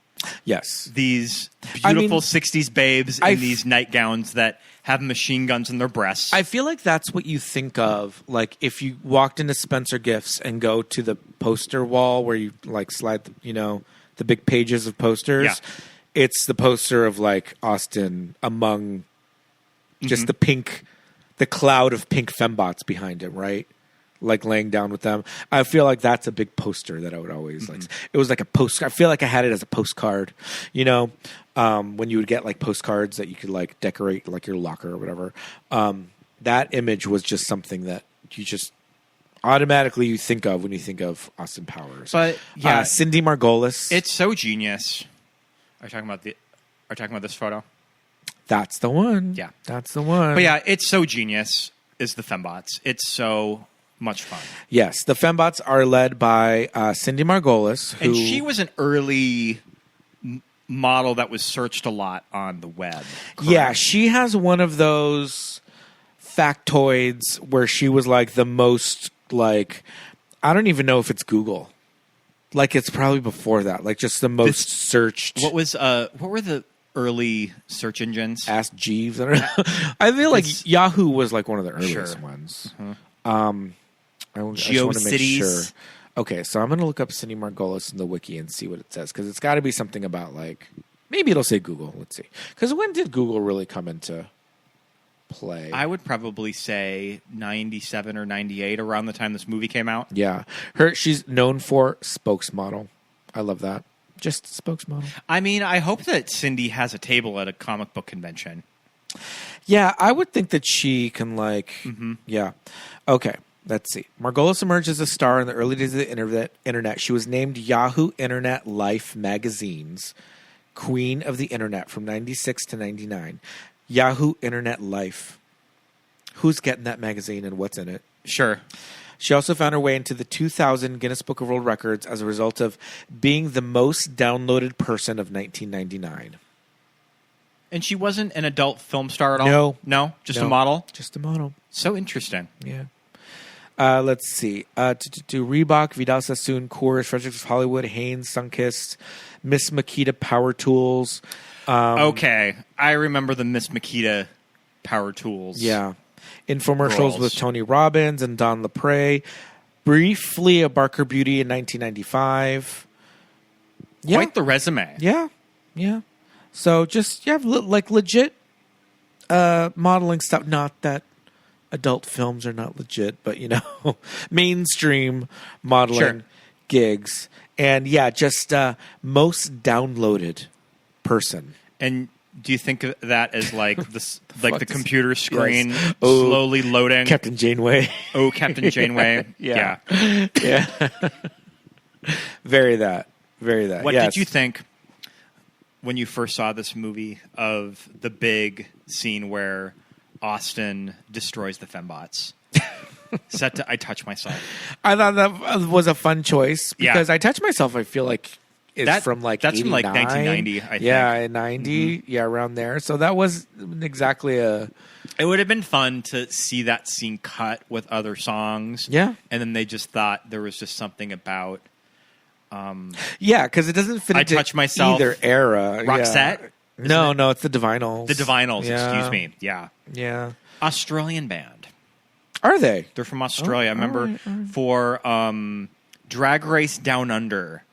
Yes. These beautiful 60s babes in these nightgowns that have machine guns in their breasts. I feel like that's what you think of, like if you walked into Spencer Gifts and go to the poster wall where you like slide, the big pages of posters. Yeah. It's the poster of like Austin among just the cloud of pink fembots behind him, right? Like laying down with them. I feel like that's a big poster that I would always like. It was like a postcard. I feel like I had it as a postcard, when you would get like postcards that you could like decorate like your locker or whatever. That image was just something that you just automatically you think of when you think of Austin Powers. But Cindy Margolis. It's so genius. Are you talking about this photo? That's the one. Yeah. That's the one. But yeah, it's so genius is the FEMBOTS. It's so much fun. Yes. The FEMBOTS are led by Cindy Margolis. And she was an early model that was searched a lot on the web. Correct? Yeah. She has one of those factoids where she was like the most like, I don't even know if it's Google. Like it's probably before that, like just the most searched. What were the early search engines? Ask Jeeves. I don't know. I feel like Yahoo was like one of the earliest ones. I just want to make sure. Okay, so I'm going to look up Cindy Margolis in the wiki and see what it says because it's got to be something about like maybe it'll say Google. Let's see. Because when did Google really come into play? I would probably say 97 or 98, around the time this movie came out. Yeah. She's known for spokesmodel. I love that. Just spokesmodel. I mean, I hope that Cindy has a table at a comic book convention. Yeah, I would think that she can like, yeah. Okay, let's see. Margolis emerged as a star in the early days of the internet. She was named Yahoo Internet Life magazine's Queen of the Internet from 96 to 99. Yahoo Internet Life. Who's getting that magazine and what's in it? Sure. She also found her way into the 2000 Guinness Book of World Records as a result of being the most downloaded person of 1999. And she wasn't an adult film star at all? No. Just a model? Just a model. So interesting. Yeah. Let's see. To Reebok, Vidal Sassoon, Coors, Fredericks of Hollywood, Hanes, Sunkist, Miss Makita Power Tools. Okay. I remember the Miss Makita Power Tools. Yeah. Infomercials Girls. with Tony Robbins and Don LaPrey. Briefly a Barker Beauty in 1995. Yeah. Quite the resume. Yeah. So just, like legit modeling stuff. Not that adult films are not legit, but, mainstream modeling gigs. And, just most downloaded person. And do you think of that as like this, like the computer screen Yes. slowly loading? Captain Janeway. Oh, Captain Janeway. Yeah. Very that. What did you think when you first saw this movie of the big scene where Austin destroys the FEMBOTS? Set to I Touch Myself. I thought that was a fun choice because Yeah. I Touch Myself, I feel like is from like that's 89. from like 1990, I think. Yeah, 90. Yeah, around there. So that was exactly a... It would have been fun to see that scene cut with other songs. Yeah. And then they just thought there was just something about... Yeah, because it doesn't fit I into Touch Myself, either era. Roxette? Yeah. No, it's the Divinals. The Divinals, Yeah. excuse me. Yeah. Yeah. Australian band. Are they? They're from Australia. I remember for Drag Race Down Under,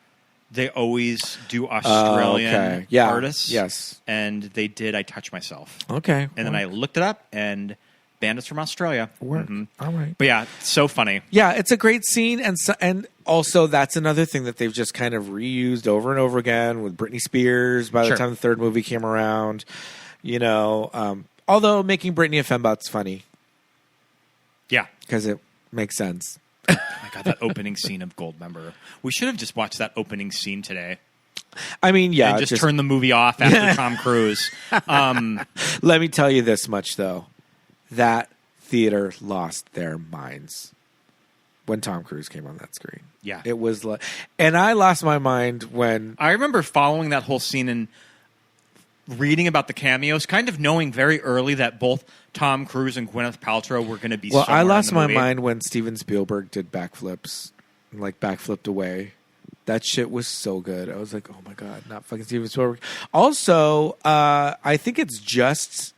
they always do Australian okay. Yeah. artists. Yes. And they did I Touch Myself. Okay. And then I looked it up, and band is from Australia. Work. All right. But yeah, so funny. Yeah, it's a great scene, and also that's another thing that they've just kind of reused over and over again with Britney Spears. By the Sure. time the third movie came around, although making Britney a fembot's funny Yeah. because it makes sense. Oh my God, that opening scene of Goldmember. We should have just watched that opening scene today. I mean, yeah, And just turn the movie off after Tom Cruise. Let me tell you this much though: that theater lost their minds when Tom Cruise came on that screen. Yeah. It was like, and I lost my mind when I remember following that whole scene and reading about the cameos, kind of knowing very early that both Tom Cruise and Gwyneth Paltrow were going to be Well, somewhere I lost in the my movie. mind when Steven Spielberg did backflips, like backflipped away. That shit was so good. I was like, oh my God, not fucking Steven Spielberg. Also, I think it's just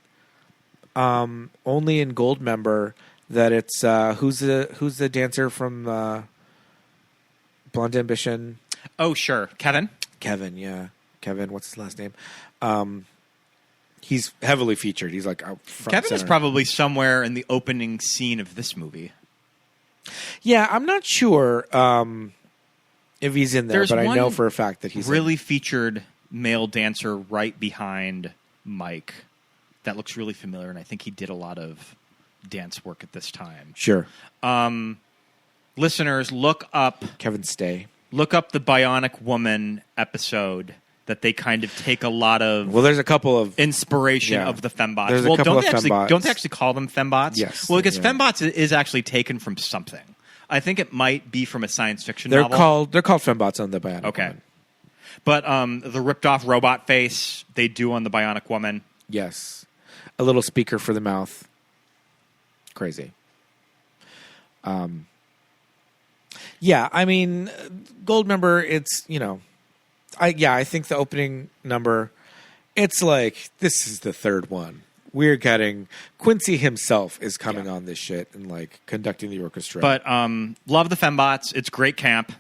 only in Goldmember that it's who's the dancer from Blonde Ambition? Oh, sure. Kevin? Kevin, yeah. Kevin, what's his last name? He's heavily featured. He's like out front Kevin center. is probably somewhere in the opening scene of this movie. Yeah, I'm not sure if he's in there, There's but I one know for a fact that he's really featured male dancer right behind Mike. That looks really familiar, and I think he did a lot of dance work at this time. Sure. Listeners, look up Kevin Stay. the Bionic Woman episode that they kind of take a lot of Well, there's a couple of inspiration Yeah. of the fembots. There's a Well, couple don't of they actually fembots. don't they actually call them fembots? Yes, Well, because yeah. fembots is actually taken from something. I think it might be from a science fiction they're novel. called fembots on the Bionic Okay. Woman. But the ripped off robot face they do on the Bionic Woman. Yes, a little speaker for the mouth. Crazy. Yeah, I mean, Goldmember. It's I think the opening number. It's like this is the third one. We're getting Quincy himself is coming on this shit and like conducting the orchestra. But love the fembots. It's great camp.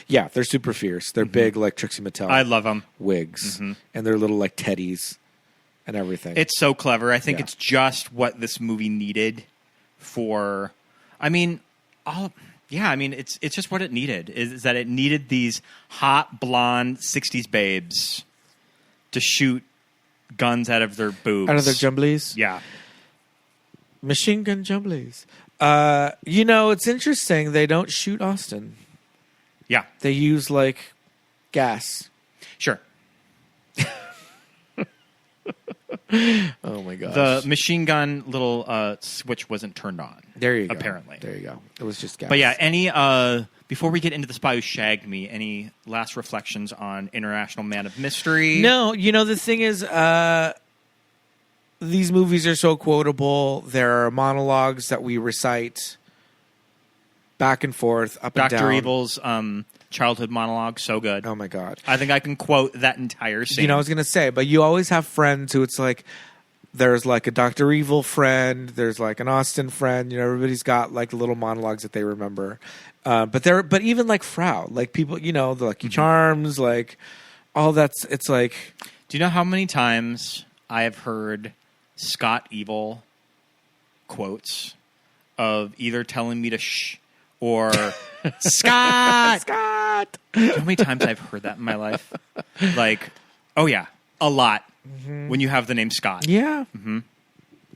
yeah, they're super fierce. They're big like Trixie Mattel. I love them. wigs and they're little like teddies and everything. It's so clever. I think Yeah. it's just what this movie needed for. I mean, it's just what it needed. Is that it needed these hot blonde '60s babes to shoot guns out of their boobs, out of their jumblies. Yeah, Machine gun jumblies. It's interesting. They don't shoot Austin. yeah, They use like gas. sure. Oh my gosh. The machine gun little switch wasn't turned on. there you go. Apparently. There you go. It was just gas. But yeah, any before we get into the Spy Who Shagged Me, any last reflections on International Man of Mystery? No, the thing is, these movies are so quotable. There are monologues that we recite back and forth, up and down. Dr. Evil's childhood monologue, so good. Oh my God. I think I can quote that entire scene. I was going to say, but you always have friends who it's like, there's like a Dr. Evil friend, there's like an Austin friend, everybody's got like little monologues that they remember. But even like Frau, like people, the Lucky Charms, like all that's, it's like. Do you know how many times I have heard Scott Evil quotes of either telling me to shh or Scott? Scott! Do you know how many times I've heard that in my life? Like, oh yeah, a lot. Mm-hmm. When you have the name Scott. Yeah. Mm-hmm.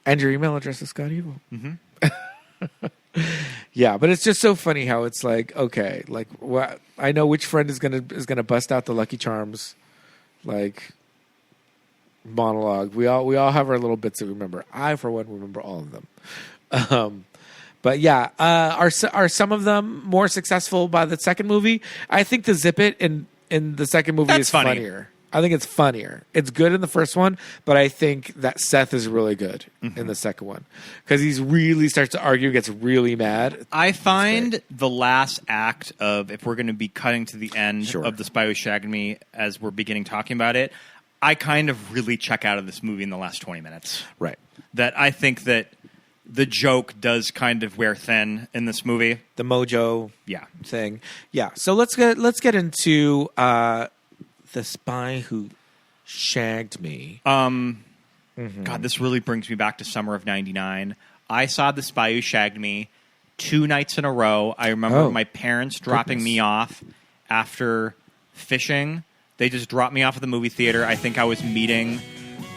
And your email address is Scott Evil. Mm-hmm. Yeah, but it's just so funny how it's like, okay, like I know which friend is gonna bust out the Lucky Charms, like monologue. We all have our little bits that we remember. I, for one, remember all of them. But yeah, are some of them more successful by the second movie? I think the Zip It in the second movie is funnier. I think it's funnier. It's good in the first one, but I think that Seth is really good in the second one because he's really starts to argue, gets really mad. I find the last act of, if we're going to be cutting to the end of The Spy Who Shagged Me as we're beginning talking about it, I kind of really check out of this movie in the last 20 minutes. Right. That I think that the joke does kind of wear thin in this movie. The mojo thing. Yeah. So let's get into The Spy Who Shagged Me. God, this really brings me back to summer of '99. I saw The Spy Who Shagged Me 2 nights in a row. I remember my parents dropping me off after fishing. They just dropped me off at the movie theater. I think I was meeting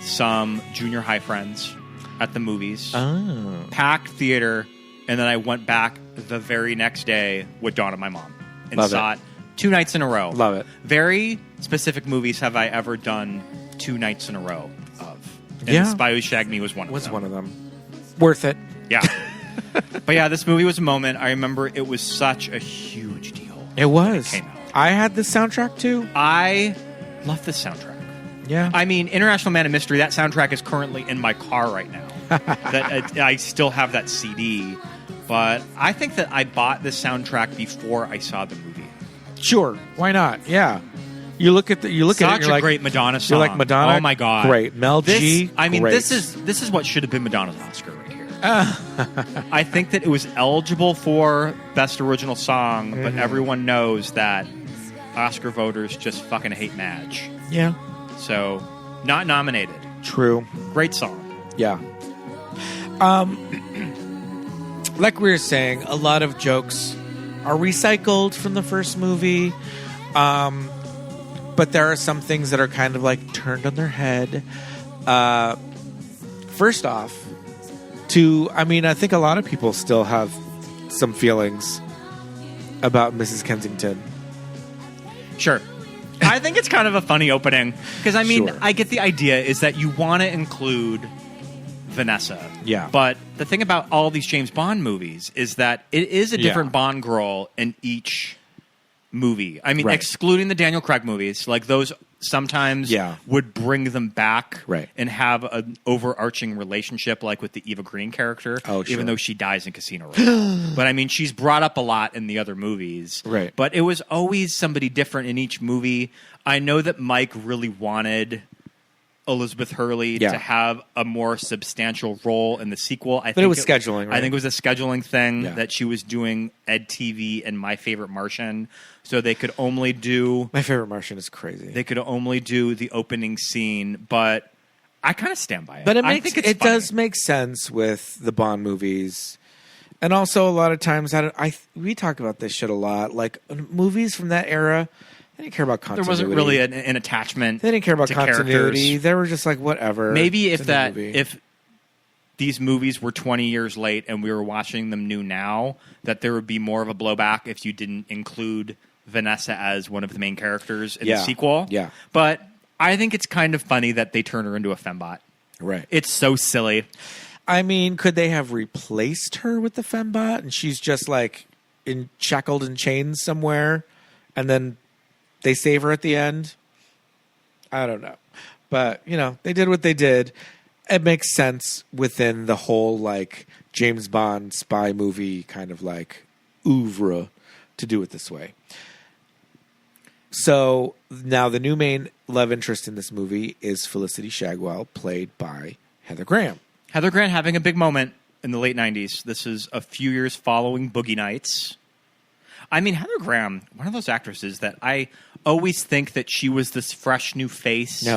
some junior high friends at the movies. Oh. Packed theater, and then I went back the very next day with Dawn and my mom and saw it 2 nights in a row. Love it. Very specific movies have I ever done 2 nights in a row of. And The Spy Who Shagged Me was one of them. Worth it. Yeah. But yeah, this movie was a moment. I remember it was such a huge deal. It was. When it came out. I had the soundtrack too. I love this soundtrack. Yeah. I mean, International Man of Mystery, that soundtrack is currently in my car right now. I still have that CD. But I think that I bought this soundtrack before I saw the movie. Sure. Why not? Yeah. You look at it, you're such a like, great Madonna song. You're like, Madonna? Oh my God. Great. Mel G? I mean, great. this is what should have been Madonna's Oscar right here. I think that it was eligible for Best Original Song, but everyone knows that Oscar voters just fucking hate Madge. Yeah. So, not nominated. True. Great song. Yeah. Like we were saying, a lot of jokes are recycled from the first movie. But there are some things that are kind of like turned on their head. First off, I think a lot of people still have some feelings about Mrs. Kensington. Sure. I think it's kind of a funny opening. Because, I mean, Sure. I get the idea is that you want to include Vanessa. Yeah. But the thing about all these James Bond movies is that it is a different Bond girl in each movie. I mean, excluding the Daniel Craig movies, like those sometimes would bring them back and have an overarching relationship, like with the Eva Green character, even though she dies in Casino Royale. But I mean, she's brought up a lot in the other movies. Right. But it was always somebody different in each movie. I know that Mike really wanted Elizabeth Hurley to have a more substantial role in the sequel. I think it was scheduling, right? I think it was a scheduling thing that she was doing Ed TV and My Favorite Martian, so they could only do... My Favorite Martian is crazy. They could only do the opening scene, but I kind of stand by it. But I think it's does make sense with the Bond movies. And also, a lot of times, we talk about this shit a lot. Like, movies from that era... They didn't care about continuity. There wasn't really an attachment. They didn't care about to continuity. Characters. They were just like, whatever. Maybe if these movies were 20 years late and we were watching them new now, that there would be more of a blowback if you didn't include Vanessa as one of the main characters in the sequel. Yeah. But I think it's kind of funny that they turn her into a fembot. Right. It's so silly. I mean, could they have replaced her with the fembot and she's just like shackled in chains somewhere, and then they save her at the end. I don't know. But, they did what they did. It makes sense within the whole, like, James Bond spy movie kind of, like, oeuvre to do it this way. So, now the new main love interest in this movie is Felicity Shagwell, played by Heather Graham. Heather Graham having a big moment in the late 90s. This is a few years following Boogie Nights. I mean, Heather Graham, one of those actresses that I always think that she was this fresh new face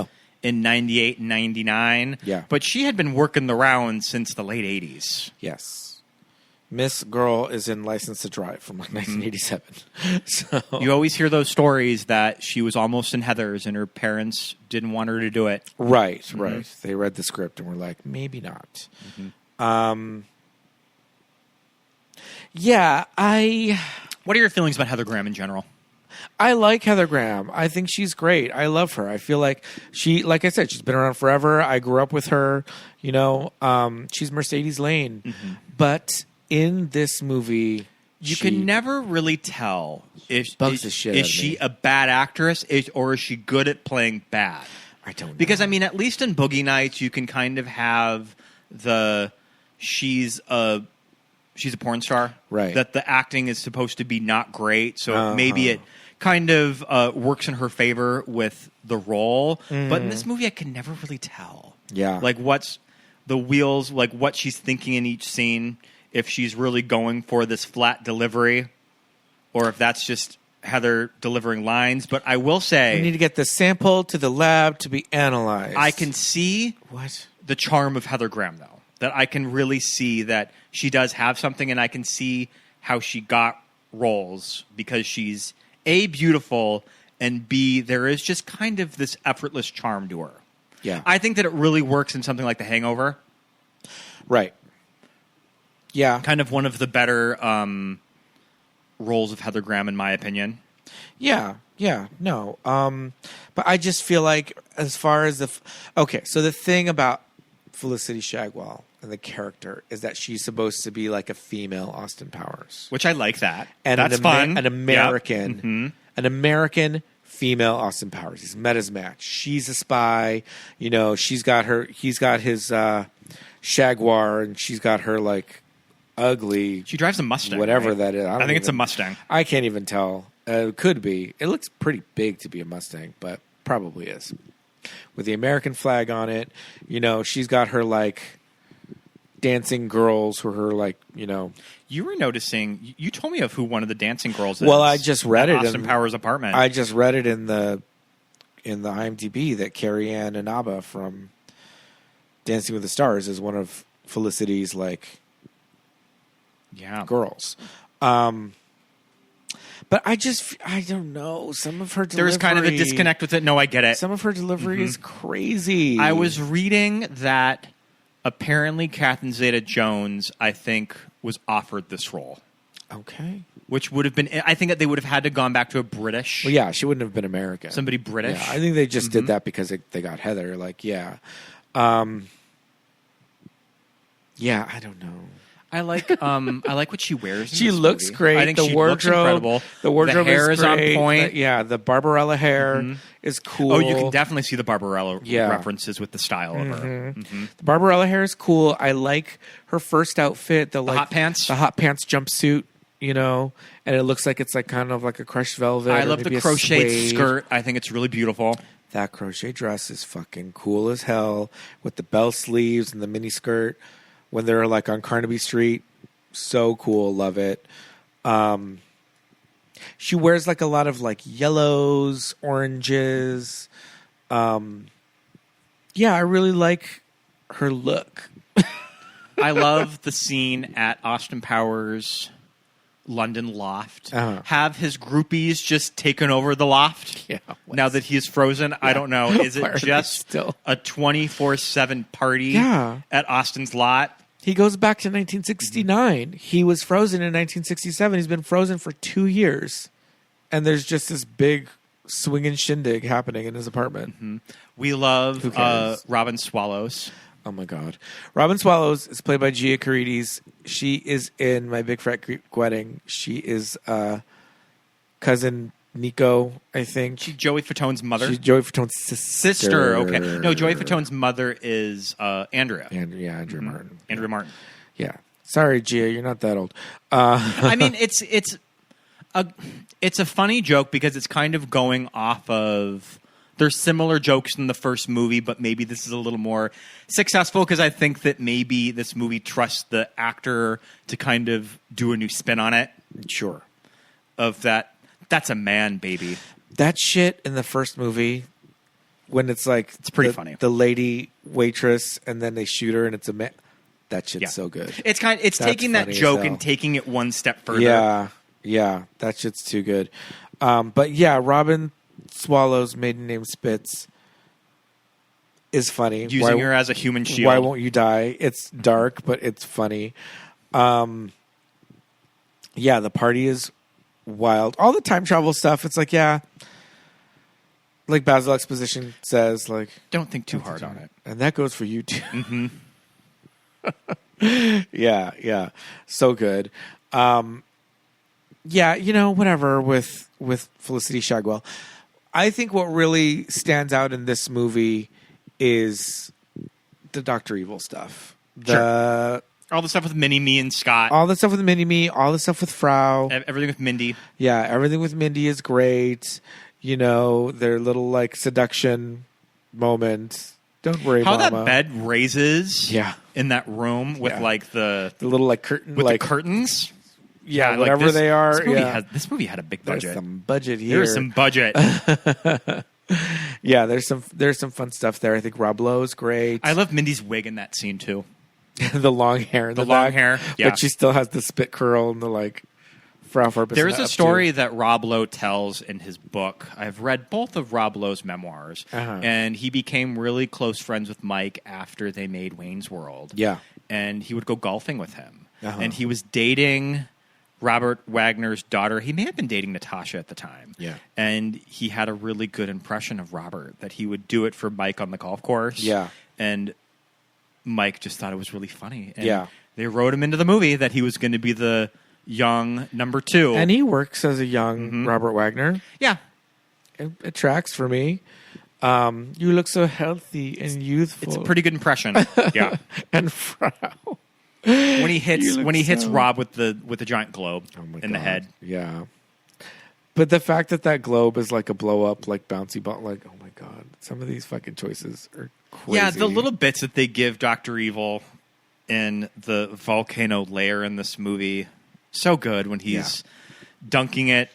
in 98 and 99. Yeah. But she had been working the rounds since the late 80s. Yes. Miss Girl is in License to Drive from like 1987. So you always hear those stories that she was almost in Heathers and her parents didn't want her to do it. Right. They read the script and were like, maybe not. What are your feelings about Heather Graham in general? I like Heather Graham. I think she's great. I love her. I feel like like I said, she's been around forever. I grew up with her. She's Mercedes Lane. But in this movie, you can never really tell if she a bad actress or is she good at playing bad. I don't know. Because, I mean, at least in Boogie Nights, you can kind of have she's a porn star. Right. That the acting is supposed to be not great, so maybe it kind of works in her favor with the role. But in this movie, I can never really tell. Yeah. Like, what's the wheels, like what she's thinking in each scene, if she's really going for this flat delivery, or if that's just Heather delivering lines. But I will say, we need to get the sample to the lab to be analyzed. I can see the charm of Heather Graham, though. That I can really see that she does have something, and I can see how she got roles because she's A, beautiful, and B, there is just kind of this effortless charm to her. Yeah. I think that it really works in something like The Hangover. Right. Yeah. Kind of one of the better roles of Heather Graham, in my opinion. Yeah. No. But I just feel like as far as so the thing about Felicity Shagwell and the character is that she's supposed to be like a female Austin Powers. Which I like that. And that's fun. An American. An American female Austin Powers. He's met his match. She's a spy. He's got his Jaguar, and she's got her like ugly. She drives a Mustang. Whatever right? that is. I think it's a Mustang. I can't even tell. It could be. It looks pretty big to be a Mustang, but probably is. With the American flag on it. She's got her like dancing girls who are her like, You were noticing, you told me of who one of the dancing girls is. Well, I just read it Austin Powers' apartment. I just read it in the IMDb that Carrie Ann Inaba from Dancing with the Stars is one of Felicity's like girls. But I don't know. Some of her delivery... There's kind of a disconnect with it. No, I get it. Some of her delivery is crazy. I was reading that apparently Catherine Zeta-Jones, I think, was offered this role. Okay. Which would have been... I think that they would have had to gone back to a British... Well, yeah, she wouldn't have been American. Somebody British. Yeah, I think they just did that because they got Heather. Like, yeah. Yeah, I don't know. I like what she wears. She looks great. I think the she wardrobe, looks incredible. The wardrobe the hair is on point. The Barbarella hair is cool. Oh, you can definitely see the Barbarella references with the style of her. The Barbarella hair is cool. I like her first outfit, the hot pants, jumpsuit. And it looks like it's like kind of like a crushed velvet. I love the crocheted skirt. I think it's really beautiful. That crochet dress is fucking cool as hell with the bell sleeves and the mini skirt. When they're like on Carnaby Street, so cool, love it. She wears like a lot of like yellows, oranges. I really like her look. I love the scene at Austin Powers' London loft. Have his groupies just taken over the loft now that he's frozen? Yeah. I don't know. Is it just a 24/7 party at Austin's lot? He goes back to 1969. He was frozen in 1967. He's been frozen for 2 years. And there's just this big swinging shindig happening in his apartment. We love Robin Swallows. Oh my God. Robin Swallows is played by Gia Carides. She is in My Big Fat Greek Wedding. She is cousin Nico, I think. She's Joey Fatone's mother. She's Joey Fatone's sister. Okay. No, Joey Fatone's mother is Andrea. Andrea Martin. Andrea Martin. Yeah. Sorry, Gia, you're not that old. I mean, it's a funny joke because it's kind of going off of. There's similar jokes in the first movie, but maybe this is a little more successful because I think that maybe this movie trusts the actor to kind of do a new spin on it. Sure. Of that. That's a man, baby. That shit in the first movie, when it's like it's pretty funny. The lady waitress, and then they shoot her, and it's a man. That shit's so good. It's taking that joke and taking it one step further. Yeah, that shit's too good. But yeah, Robin Swallow's maiden name Spitz is funny. Using her as a human shield. Why won't you die? It's dark, but it's funny. Yeah, the party is wild. All the time travel stuff, it's like, yeah, like Basil Exposition says, like, don't think too hard on it. And that goes for you too. Mm-hmm. Yeah. So good. Yeah, whatever with Felicity Shagwell. I think what really stands out in this movie is the Dr. Evil stuff. Sure. All the stuff with Minnie, me, and Scott. All the stuff with Minnie, me. All the stuff with Frau. Everything with Mindy. Yeah, everything with Mindy is great. Their little like seduction moment. Don't worry, How Mama. that bed raises. Yeah. In that room with like the little like curtain with like the curtains. Yeah, whatever they are. This movie had a big budget. There's some budget here. There's some budget. Yeah, there's some fun stuff there. I think Rob Lowe's great. I love Mindy's wig in that scene too. The long hair in the long back, hair, yeah. But she still has the spit curl and the like. Frau Farbissina. There's a story that Rob Lowe tells in his book. I've read both of Rob Lowe's memoirs, and he became really close friends with Mike after they made Wayne's World. Yeah, and he would go golfing with him, and he was dating Robert Wagner's daughter. He may have been dating Natasha at the time. Yeah, and he had a really good impression of Robert that he would do it for Mike on the golf course. Yeah, and Mike just thought it was really funny. And yeah, they wrote him into the movie that he was going to be the young number 2. And he works as a young Robert Wagner. Yeah. It tracks for me. You look so healthy and youthful. It's a pretty good impression. Yeah. And Frau. When he hits Rob with the giant globe in the head. Yeah. But the fact that globe is like a blow up, like bouncy ball, like, oh my God, some of these fucking choices are crazy. Yeah, the little bits that they give Dr. Evil in the volcano lair in this movie, so good when he's dunking it,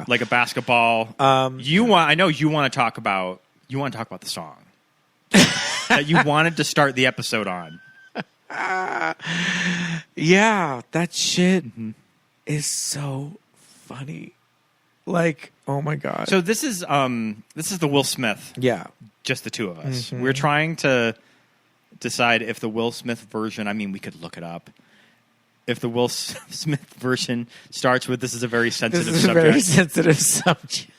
like a basketball. I know you want to talk about the song that you wanted to start the episode on. Yeah, that shit is so funny. Like, oh my God. So this is the Will Smith. Yeah. Just the two of us. We're trying to decide if the Will Smith version, I mean, we could look it up. If the Will Smith version starts with "This is a very sensitive subject." Very sensitive subject.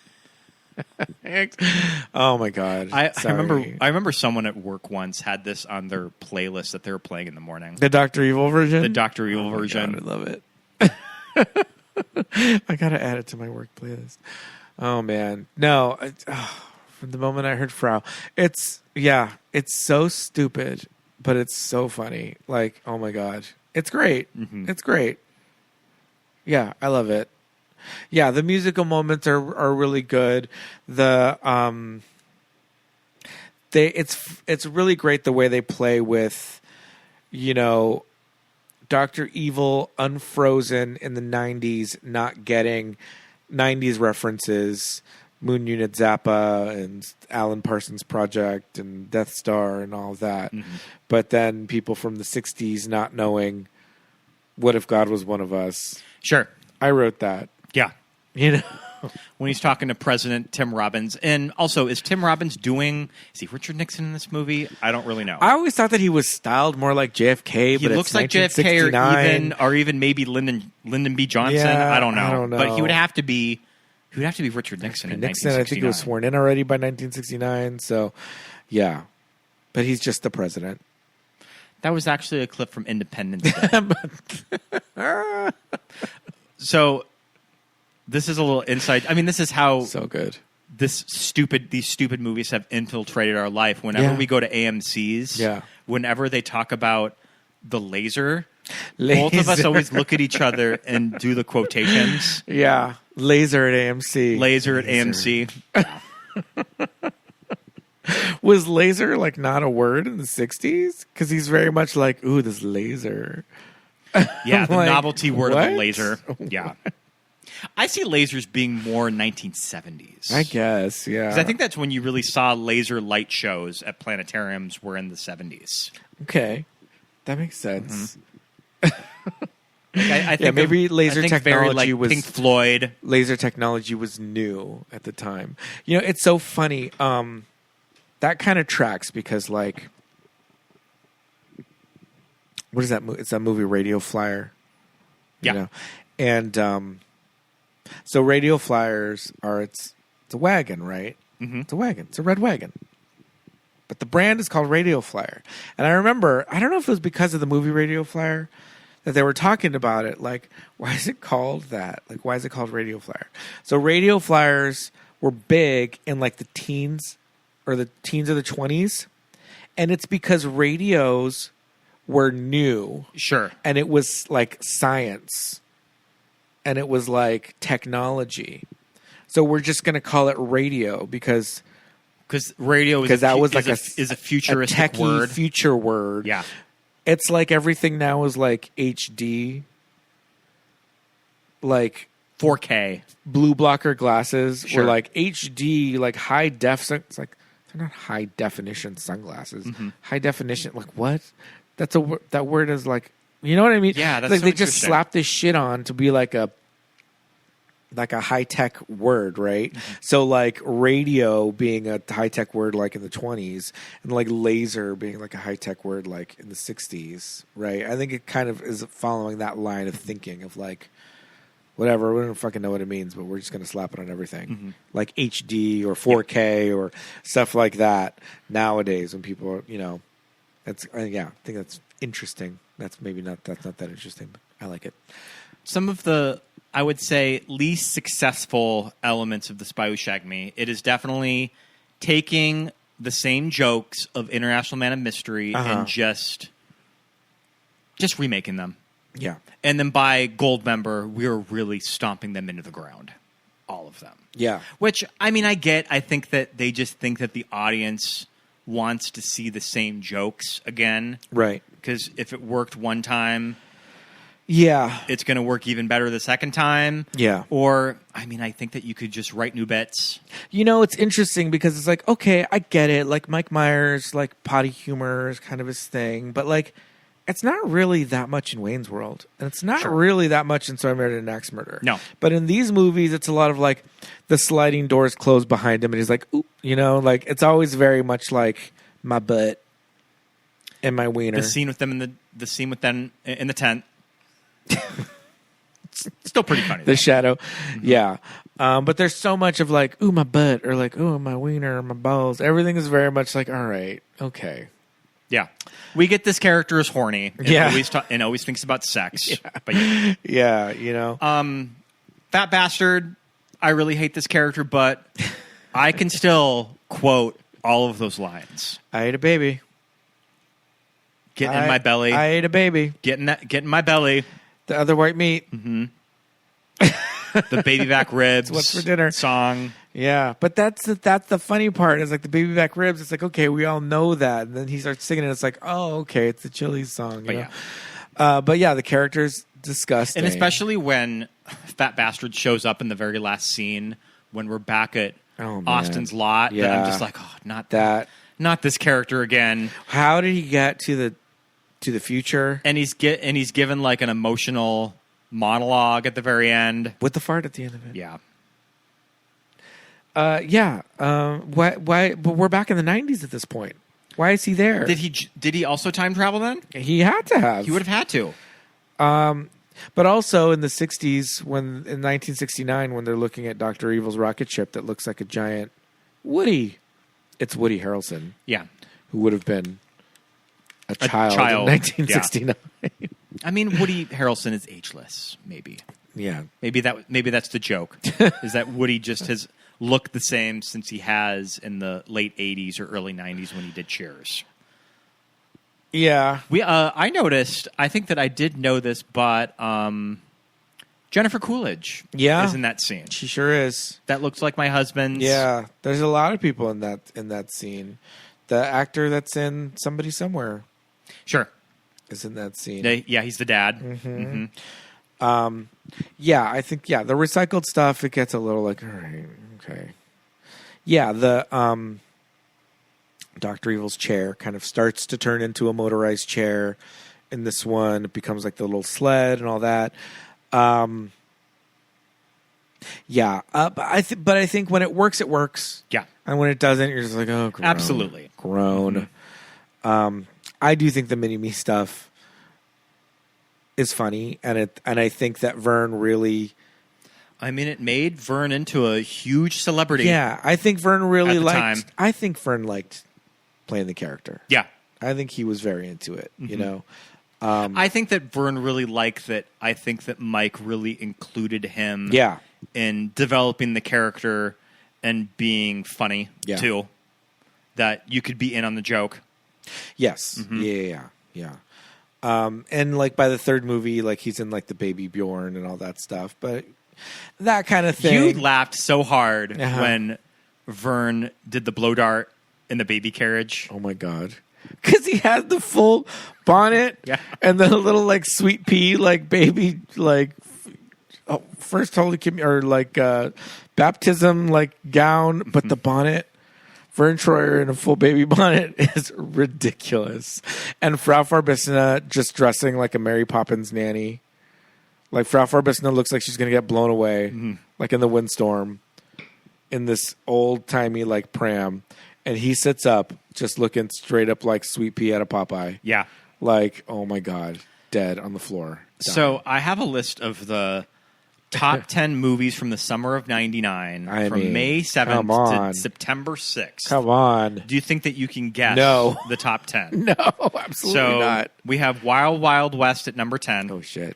Oh my God! I remember someone at work once had this on their playlist that they were playing in the morning. The Dr. Evil version. The Dr. Evil version. God, I love it. I gotta add it to my work playlist. Oh man, no! From the moment I heard Frau, it's so stupid, but it's so funny. Like, oh my God. It's great. It's great. Yeah, I love it. Yeah, the musical moments are really good. It's really great the way they play with, Dr. Evil unfrozen in the 90s, not getting 90s references, Moon Unit Zappa and Alan Parsons Project and Death Star and all of that. But then people from the 60s not knowing, what if God was one of us? Sure. I wrote that. Yeah. When he's talking to President Tim Robbins. And also, is Tim Robbins is he Richard Nixon in this movie? I don't really know. I always thought that he was styled more like JFK, he but looks like JFK or even maybe Lyndon B. Johnson. Yeah, I don't know. I don't know. But he would have to be Richard Nixon in 1969. I think he was sworn in already by 1969. So, yeah. but he's just the president. That was actually a clip from Independence Day. So this is a little insight. I mean, this is how So good. these stupid movies have infiltrated our life. Whenever we go to AMC's, whenever they talk about the laser, both of us always look at each other and do the quotations. Yeah. Laser at AMC. Laser at AMC. Was laser like not a word in the 60s? Because he's very much like, ooh, this laser. Yeah, the like, novelty word what? of the laser. Yeah. I see lasers being more 1970s. I guess, yeah. Because I think that's when you really saw laser light shows at planetariums were in the 70s. Okay. That makes sense. I think maybe laser technology very, was Pink Floyd. Laser technology was new at the time. You know, it's so funny. That kind of tracks because, like, what is that? It's that movie Radio Flyer. Yeah. You know? And so Radio Flyers are it's a wagon, right? Mm-hmm. It's a wagon. It's a red wagon. But the brand is called Radio Flyer. And I remember, I don't know if it was because of the movie Radio Flyer that they were talking about it. Like, why is it called that? Like, why is it called Radio Flyer? So Radio Flyers were big in like the teens or the teens of the 20s. And it's because radios were new. Sure. And it was like science. And it was like technology. So we're just going to call it radio because radio is a futuristic a techie word. Future word. Yeah. It's like everything now is like HD. Like 4K. Blue blocker glasses Sure. were like HD, like high def. It's like they're not high definition sunglasses. Mm-hmm. High definition, like what? That word is like, you know what I mean? Yeah, that's like so they just interesting. slapped this shit on to be like a high tech word, right? Mm-hmm. So like radio being a high tech word like in the 20s, and like laser being like a high tech word like in the 60s, right? I think it kind of is following that line of thinking of like, whatever, we don't fucking know what it means, but we're just going to slap it on everything. Mm-hmm. Like HD or 4K or stuff like that nowadays when people are, you know, that's, I think that's interesting. That's not that interesting, but I like it. Some of the, I would say, least successful elements of the Spy Who Shagged Me, it is definitely taking the same jokes of International Man of Mystery and just remaking them. Yeah. And then by Goldmember, we were really stomping them into the ground. All of them. Yeah. Which, I mean, I think that they just think that the audience wants to see the same jokes again. Right. Because if it worked one time, yeah, it's going to work even better the second time. Yeah. Or, I mean, I think that you could just write new bits. You know, it's interesting because it's like, okay, I get it. Like Mike Myers, like potty humor is kind of his thing. But like, it's not really that much in Wayne's World. And it's not really that much in So I Married an Axe Murderer. No. But in these movies, it's a lot of like the sliding doors close behind him and he's like, ooh, you know, like it's always very much like my butt and my wiener. The scene with them in the scene with them in the tent. It's still pretty funny. The shadow. Yeah. But there's so much of like, ooh, my butt or like, ooh, my wiener or my balls. Everything is very much like, all right, okay. Yeah. We get this character as horny and, always thinks about sex. Yeah. But yeah. Yeah, you know. Fat bastard, I really hate this character, but I can still quote all of those lines. I ate a baby. Getting in my belly. I ate a baby. Getting in my belly. The other white meat. Mm-hmm. The baby back ribs. What's for dinner? Song. Yeah, but that's the funny part is like the baby back ribs. It's like, okay, we all know that. And then he starts singing and it's like, oh, okay, it's the Chili's song. You know? But yeah, the character's disgusting. And especially when Fat Bastard shows up in the very last scene when we're back at Austin's lot. Yeah. That I'm just like, oh, not this character again. How did he get to the future? And he's given like an emotional monologue at the very end with the fart at the end of it. Yeah. Why? But we're back in the 90s at this point. Why is he there? Did he also time travel then? He had to have. He would have had to. But also in the 60s, in 1969, when they're looking at Dr. Evil's rocket ship that looks like a giant Woody. It's Woody Harrelson. Yeah. who would have been a child in 1969. Yeah. I mean, Woody Harrelson is ageless, maybe. Yeah. Maybe that's the joke, is that Woody just has looked the same since he has in the late 80s or early 90s when he did Cheers. Yeah. I noticed, I think that I did know this, but Jennifer Coolidge is in that scene. She sure is. That looks like my husband's. Yeah. There's a lot of people in that scene. The actor that's in Somebody Somewhere. Sure. Is in that scene. Yeah, he's the dad. Mm-hmm. Mm-hmm. Yeah, I think, the recycled stuff, it gets a little like, all right, okay. Yeah, the Dr. Evil's chair kind of starts to turn into a motorized chair. In this one, it becomes like the little sled and all that. But I think when it works, it works. Yeah. And when it doesn't, you're just like, oh, groan. Absolutely. Groan. Mm-hmm. I do think the mini-me stuff is funny, and I think that Vern really... I mean, it made Vern into a huge celebrity. Yeah, I think Vern really liked... time. I think Vern liked playing the character. Yeah. I think he was very into it, you know? I think that Vern really liked that. I think that Mike really included him in developing the character and being funny, too. That you could be in on the joke. Yes. Mm-hmm. Yeah. And like by the third movie, like he's in like the Baby Bjorn and all that stuff, but that kind of thing. You laughed so hard when Vern did the blow dart in the baby carriage. Oh my God. Because he had the full bonnet and then a little like sweet pea, like baby, like first holy or like baptism, like gown, but the bonnet. Vern Troyer in a full baby bonnet is ridiculous. And Frau Farbissina just dressing like a Mary Poppins nanny. Like Frau Farbissina looks like she's going to get blown away, like in the windstorm, in this old-timey like pram. And he sits up just looking straight up like Sweet Pea at a Popeye. Yeah. Like, oh my God, dead on the floor. Dying. So I have a list of the top 10 movies from the summer of 99 from May 7th to September 6th. Come on. Do you think that you can guess the top 10? No, absolutely not. We have Wild Wild West at number 10. Oh, shit.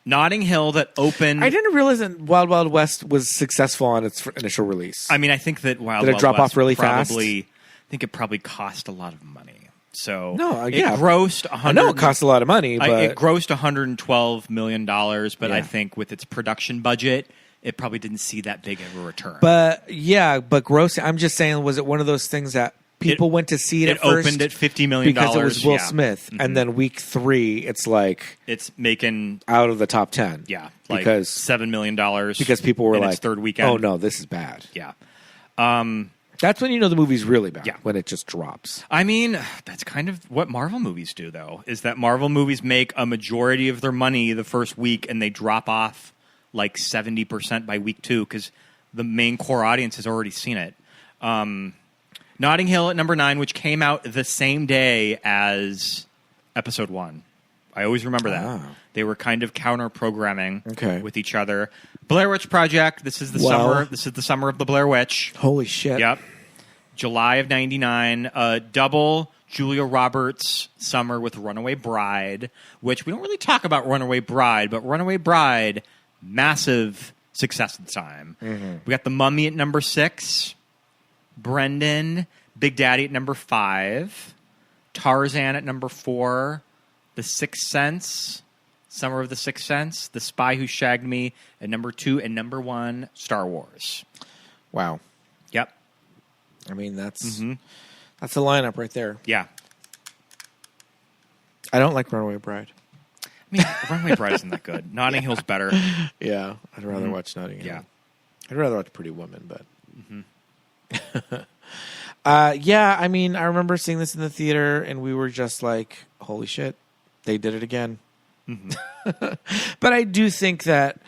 Notting Hill that opened... I didn't realize that Wild Wild West was successful on its initial release. I mean, I think that Wild Did it Wild drop West off really fast? I think it probably cost a lot of money. So it grossed I know it cost a lot of money, but it grossed $112 million. But I think with its production budget, it probably didn't see that big of a return. But grossing. I'm just saying, was it one of those things that people went to see it at first? It opened at $50 million because it was Will Smith, and then week 3, it's like it's making out of the top 10. Yeah, like because $7 million because people were like, its third weekend. Oh no, this is bad. Yeah. That's when you know the movie's really bad, when it just drops. I mean, that's kind of what Marvel movies do, though, is that Marvel movies make a majority of their money the first week, and they drop off like 70% by week 2 because the main core audience has already seen it. Notting Hill at number 9, which came out the same day as Episode 1. I always remember that. They were kind of counter-programming with each other. Blair Witch Project, this is the summer. This is the summer of the Blair Witch. Holy shit. Yep. July of 99, double Julia Roberts summer with Runaway Bride, which we don't really talk about Runaway Bride, but Runaway Bride, massive success at the time. Mm-hmm. We got The Mummy at number 6, Brendan, Big Daddy at number 5, Tarzan at number 4, The Sixth Sense, Summer of the Sixth Sense, The Spy Who Shagged Me at number 2, and number 1, Star Wars. Wow. Yep. I mean, that's the lineup right there. Yeah. I don't like Runaway Bride. I mean, Runaway Bride isn't that good. Notting Hill's better. Yeah, I'd rather watch Notting Hill. Yeah. I'd rather watch Pretty Woman, but... I mean, I remember seeing this in the theater, and we were just like, holy shit, they did it again. Mm-hmm. But I do think that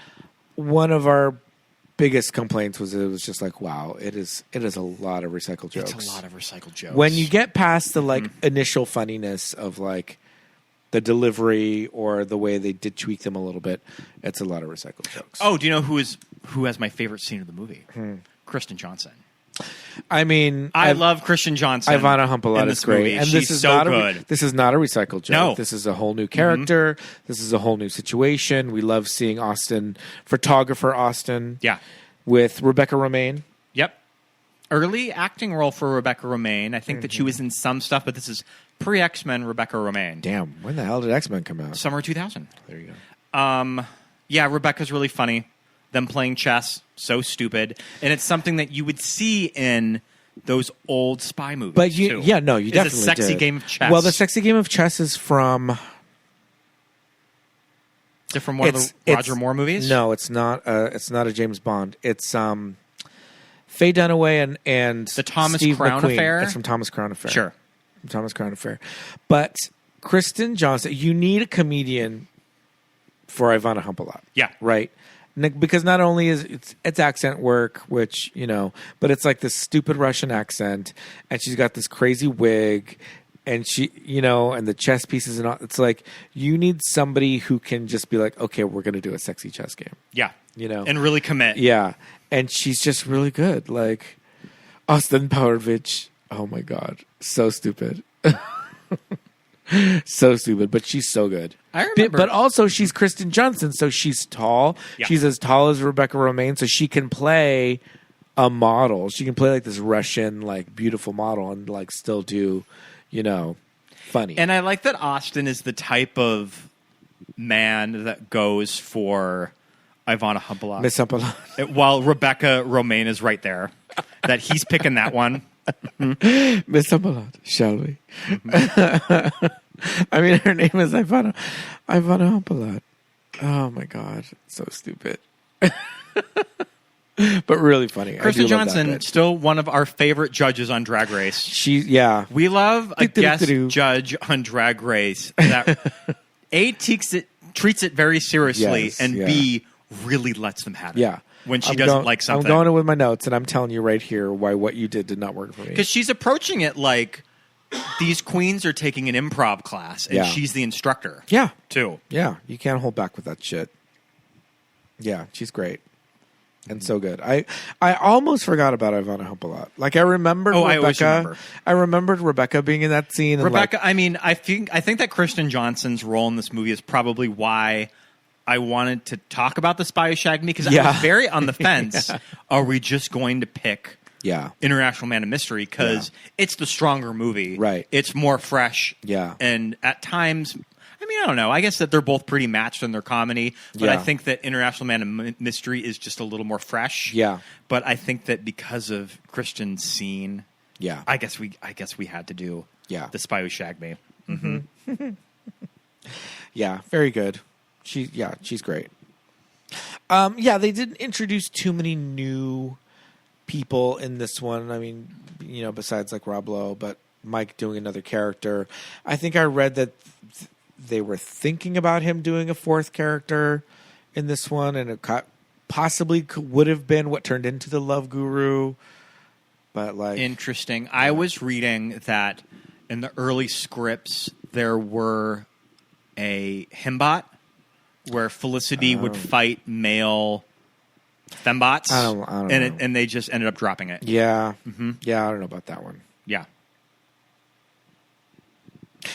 one of our biggest complaints was it was just like, wow, it is a lot of recycled jokes. It's a lot of recycled jokes. When you get past the like initial funniness of like the delivery or the way they did tweak them a little bit, it's a lot of recycled jokes. Oh, do you know who has my favorite scene of the movie? Kristen Johnson. I mean, I love Kristen Johnson. Ivana Humpalot is great, movie. and She's this is so not good. This is not a recycled joke. No. This is a whole new character. This is a whole new situation. We love seeing photographer Austin. Yeah, with Rebecca Romaine. Yep. Early acting role for Rebecca Romaine. I think that she was in some stuff, but this is pre-X-Men Rebecca Romaine. Damn, when the hell did X-Men come out? Summer 2000. There you go. Yeah, Rebecca's really funny. Them playing chess, so stupid. And it's something that you would see in those old spy movies, But too. you definitely It's a sexy did. game of chess. Well, the sexy game of chess is from... Is it from one of the Roger Moore movies? No, it's not. It's not a James Bond. It's Faye Dunaway and The Thomas Steve Crown McQueen. Affair? It's from Thomas Crown Affair. Sure. From Thomas Crown Affair. But Kristen Johnson, you need a comedian for Ivana Humpalot. Yeah. Right? Because not only is it's accent work, which, but it's like this stupid Russian accent, and she's got this crazy wig, and she, and the chess pieces and all. It's like you need somebody who can just be like, okay, we're going to do a sexy chess game. Yeah. And really commit. Yeah. And she's just really good. Like Austin Powers. Oh my God. So stupid. So stupid, but she's so good. I remember. But also she's Kristen Johnson, so she's tall. Yeah. She's as tall as Rebecca Romaine, so she can play a model. She can play like this Russian, like beautiful model and like still do, funny. And I like that Austin is the type of man that goes for Ivana Humpalot. Miss Humpalot. While Rebecca Romaine is right there. That he's picking that one. Miss Humpalot, shall we? I mean, her name is Ivana Humpalot. Oh my God, so stupid. But really funny. Kristen I do love that Johnson, bit. still one of our favorite judges on Drag Race. We love a guest judge on Drag Race that A, treats it very seriously, Yes, and yeah. B, really lets them have it. Yeah. When she doesn't like something. I'm going in with my notes, and I'm telling you right here why what you did not work for me. Because she's approaching it like these queens are taking an improv class, and Yeah. she's the instructor. Yeah. Too. Yeah, you can't hold back with that shit. Yeah, she's great. And so good. I almost forgot about Ivana Humpalot. Like I remembered Rebecca. I always remember. I remembered Rebecca being in that scene. And Rebecca, I mean, I think that Kristen Johnson's role in this movie is probably why I wanted to talk about The Spy Who Shagged Me, because I was very on the fence. Yeah. Are we just going to pick International Man of Mystery? Because it's the stronger movie. Right. It's more fresh. Yeah. And at times, I mean, I don't know. I guess that they're both pretty matched in their comedy, but I think that International Man of Mystery is just a little more fresh. Yeah. But I think that because of Kristen's scene, I guess we had to do The Spy Who Shagged Me. Mm-hmm. Yeah, very good. She's great. They didn't introduce too many new people in this one. I mean, besides like Rob Lowe, but Mike doing another character. I think I read that they were thinking about him doing a fourth character in this one, and it possibly would have been what turned into the Love Guru. But like, interesting. I was reading that in the early scripts there were a FEMBOT where Felicity would fight male FEMBOTS. I don't know. And they just ended up dropping it. Yeah. Mm-hmm. Yeah, I don't know about that one. Yeah.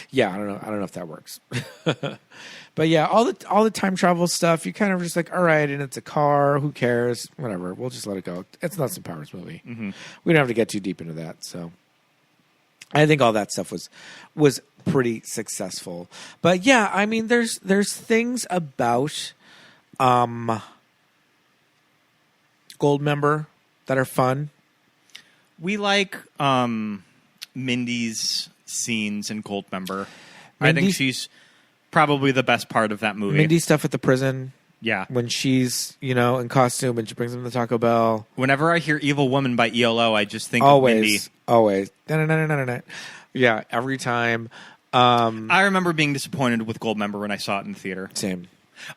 Yeah, I don't know if that works. But yeah, all the time travel stuff, you kind of just like, all right, and it's a car, who cares? Whatever, we'll just let it go. It's not some Powers movie. Mm-hmm. We don't have to get too deep into that. So I think all that stuff was pretty successful. But yeah, I mean, there's things about Goldmember that are fun. We like Mindy's scenes in Goldmember. I think she's probably the best part of that movie. Mindy stuff at the prison. Yeah. When she's, in costume and she brings him to Taco Bell. Whenever I hear Evil Woman by ELO, I just think of Mindy. Always. Yeah, every time. I remember being disappointed with Goldmember when I saw it in the theater. Same.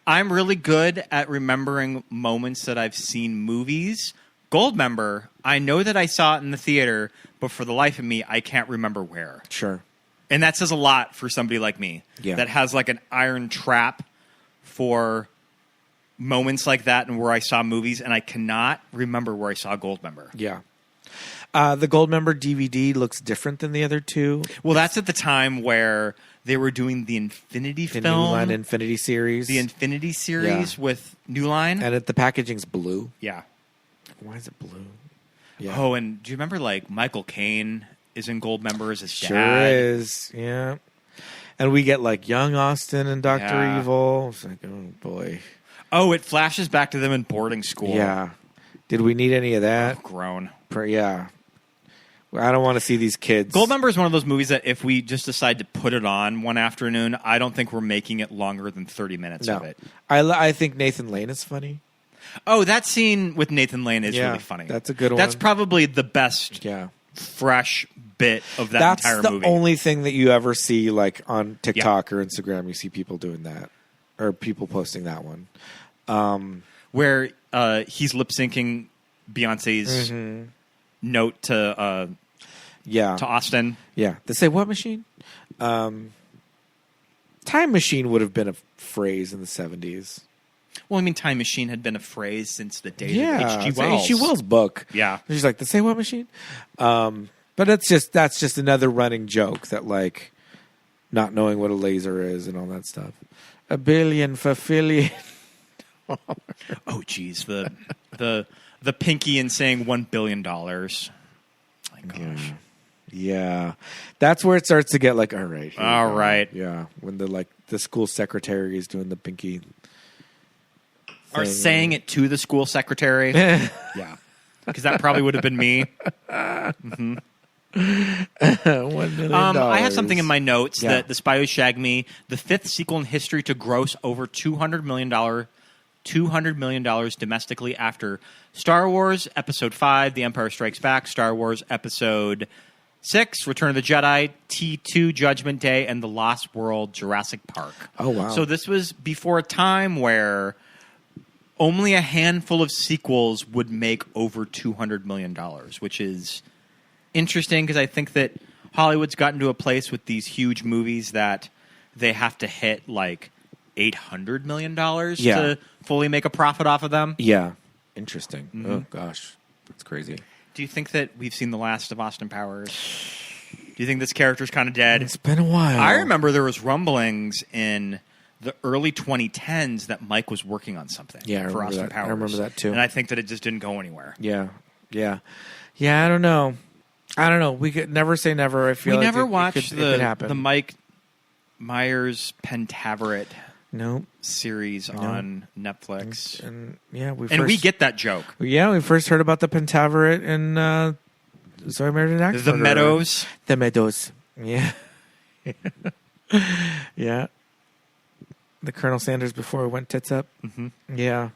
I'm really good at remembering moments that I've seen movies. Goldmember, I know that I saw it in the theater, but for the life of me, I can't remember where. Sure. And that says a lot for somebody like me. Yeah. That has like an iron trap for moments like that and where I saw movies, and I cannot remember where I saw Goldmember. Yeah. The Goldmember DVD looks different than the other two. Well, that's at the time where they were doing the Infinity The film. New Line Infinity series. The Infinity series with New Line. And the packaging's blue. Yeah. Why is it blue? Yeah. Oh, and do you remember, like, Michael Caine is in Goldmember as his Sure dad? is, yeah. And we get, like, young Austin and Dr. Yeah. Evil. It's like, oh, boy. Oh, it flashes back to them in boarding school. Yeah. Did we need any of that? Oh, grown. Yeah. I don't want to see these kids. Goldmember is one of those movies that if we just decide to put it on one afternoon, I don't think we're making it longer than 30 minutes of it. I think Nathan Lane is funny. Oh, that scene with Nathan Lane is really funny. That's a good one. That's probably the best fresh bit of that entire movie. That's the only thing that you ever see, like, on TikTok or Instagram. You see people doing that. Or people posting that one. Where he's lip-syncing Beyonce's note to Austin. Yeah. The Say What Machine? Time Machine would have been a phrase in the 70s. Well, I mean, Time Machine had been a phrase since the days of Yeah. H.G. Wells. H.G. Wells' book. Yeah. She's like, the Say What Machine? But that's just another running joke that, like, not knowing what a laser is and all that stuff. $1 billion for Philly. Oh, geez. The pinky and saying $1 billion. My gosh. Yeah. That's where it starts to get like, all right. All right. Yeah. When the school secretary is doing the pinky. Or saying it to the school secretary. Yeah. Because that probably would have been me. Mm-hmm. $1 million. I have something in my notes that The Spy Who Shagged Me, the fifth sequel in history to gross over $200 million domestically after Star Wars Episode 5, The Empire Strikes Back, Star Wars Episode 6, Return of the Jedi, T2, Judgment Day, and The Lost World, Jurassic Park. Oh, wow. So this was before a time where only a handful of sequels would make over $200 million, which is interesting because I think that Hollywood's gotten to a place with these huge movies that they have to hit like $800 million to fully make a profit off of them. Yeah. Interesting. Mm-hmm. Oh, gosh. That's crazy. Do you think that we've seen the last of Austin Powers? Do you think this character's kind of dead? It's been a while. I remember there was rumblings in the early 2010s that Mike was working on something for Austin Powers. I remember that too. And I think that it just didn't go anywhere. Yeah. Yeah. Yeah, I don't know. We could never say never. I feel we like never it watched could the Mike Myers Pentaveret Nope. series on Netflix. And yeah, we get that joke. Yeah, we first heard about the Pentaveret in Zoe Meredith Axford. The Meadows. The Meadows. Yeah. Yeah. The Colonel Sanders before it went tits up. Mm-hmm. Yeah.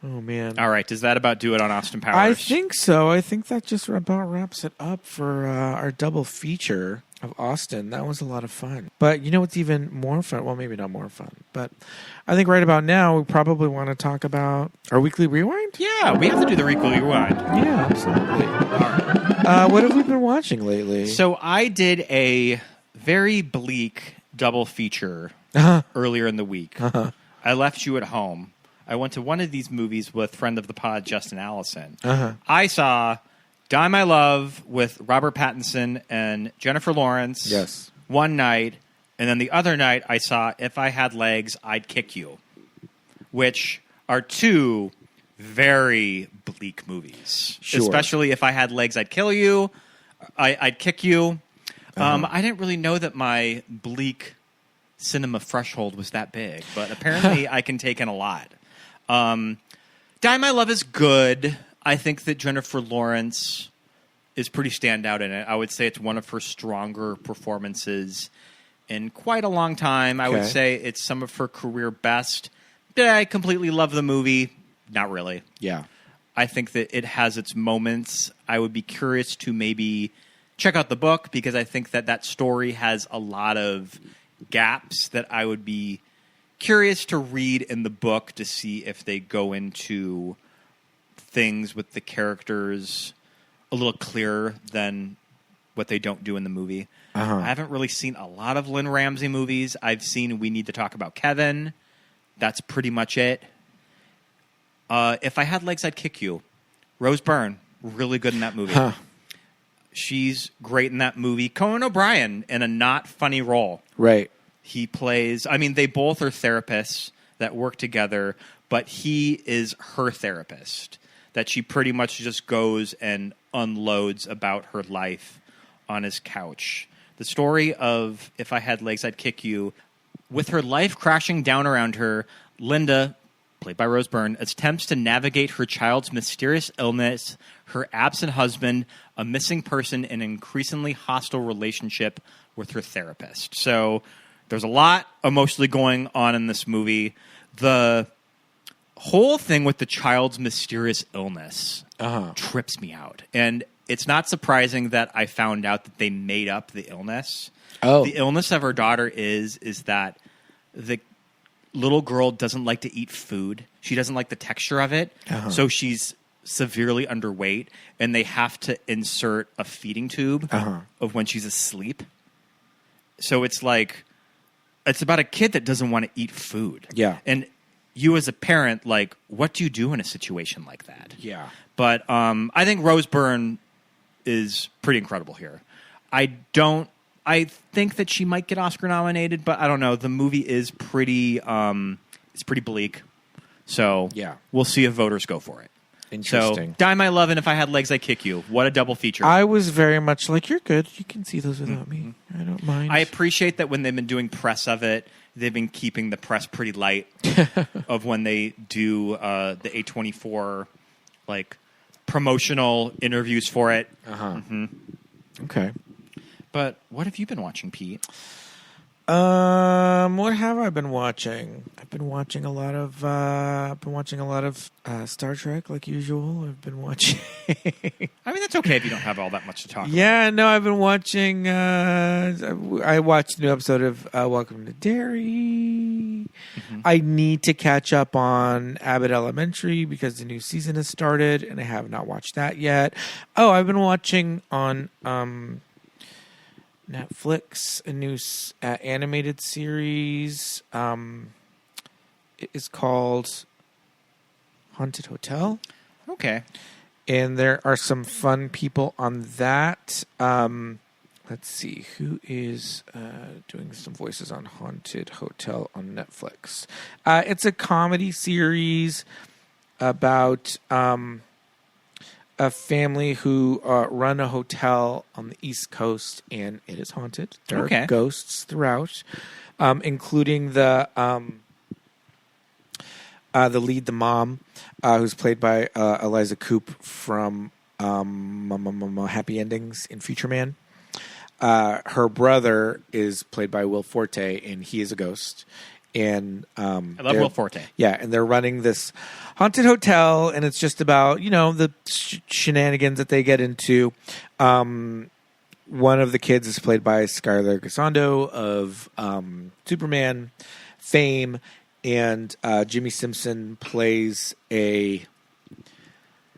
Oh, man. All right. Does that about do it on Austin Powers? I think so. I think that just about wraps it up for our double feature of Austin. That was a lot of fun. But you know what's even more fun? Well, maybe not more fun. But I think right about now we probably want to talk about our weekly rewind. Yeah, we have to do the weekly rewind. Yeah, absolutely. All right. What have we been watching lately? So I did a very bleak double feature earlier in the week. I left you at home. I went to one of these movies with friend of the pod, Justin Allison. I saw Die My Love with Robert Pattinson and Jennifer Lawrence one night, and then the other night I saw If I Had Legs, I'd Kick You, which are two very bleak movies. Sure. Especially If I Had Legs, I'd Kill You. I'd Kick You. I didn't really know that my bleak cinema threshold was that big, but apparently I can take in a lot. Die My Love is good. I think that Jennifer Lawrence is pretty standout in it. I would say it's one of her stronger performances in quite a long time. I would say it's some of her career best. Did I completely love the movie? Not really. Yeah. I think that it has its moments. I would be curious to maybe check out the book because I think that that story has a lot of gaps that I would be curious to read in the book to see if they go into things with the characters a little clearer than what they don't do in the movie. I haven't really seen a lot of Lynn Ramsey movies. I've seen We Need to Talk About Kevin. That's pretty much it. If I Had Legs, I'd Kick You Rose Byrne, really good in that movie. Huh. She's great in that movie. Conan O'Brien in a not funny role. Right. He plays, I mean, they both are therapists that work together, but he is her therapist. That she pretty much just goes and unloads about her life on his couch. The story of If I Had Legs, I'd Kick You. With her life crashing down around her, Linda, played by Rose Byrne, attempts to navigate her child's mysterious illness, her absent husband, a missing person, and an increasingly hostile relationship with her therapist. So there's a lot emotionally going on in this movie. The whole thing with the child's mysterious illness trips me out. And it's not surprising that I found out that they made up the illness. Oh. The illness of her daughter is that the little girl doesn't like to eat food. She doesn't like the texture of it. So she's severely underweight, and they have to insert a feeding tube of when she's asleep. So it's like, it's about a kid that doesn't want to eat food. Yeah. And you as a parent, like, what do you do in a situation like that? Yeah. But I think Rose Byrne is pretty incredible here. I think that she might get Oscar nominated, but I don't know. The movie is pretty it's pretty bleak. So yeah, we'll see if voters go for it. Interesting. So, Die My Love and If I Had Legs, I'd Kick You. What a double feature. I was very much like, you're good. You can see those without me. I don't mind. I appreciate that when they've been doing press of it, they've been keeping the press pretty light of when they do the A24 like promotional interviews for it. Okay. But what have you been watching, Pete? What have I been watching? I've been watching a lot of Star Trek, like usual. I've been watching. I mean, that's okay if you don't have all that much to talk about. Yeah, no, I've been watching. I watched a new episode of Welcome to Derry. I need to catch up on Abbott Elementary because the new season has started, and I have not watched that yet. Oh, I've been watching on Netflix a new animated series. It is called Haunted Hotel. Okay. And there are some fun people on that. Let's see. Who is doing some voices on Haunted Hotel on Netflix? It's a comedy series about a family who run a hotel on the East Coast, and it is haunted. There are ghosts throughout, including the lead, the mom, who's played by Eliza Coupe from Happy Endings in Future Man. Her brother is played by Will Forte, and he is a ghost. And I love Will Forte. Yeah, and they're running this haunted hotel, and it's just about, the shenanigans that they get into. One of the kids is played by Skylar Gisondo of Superman fame, and Jimmy Simpson plays a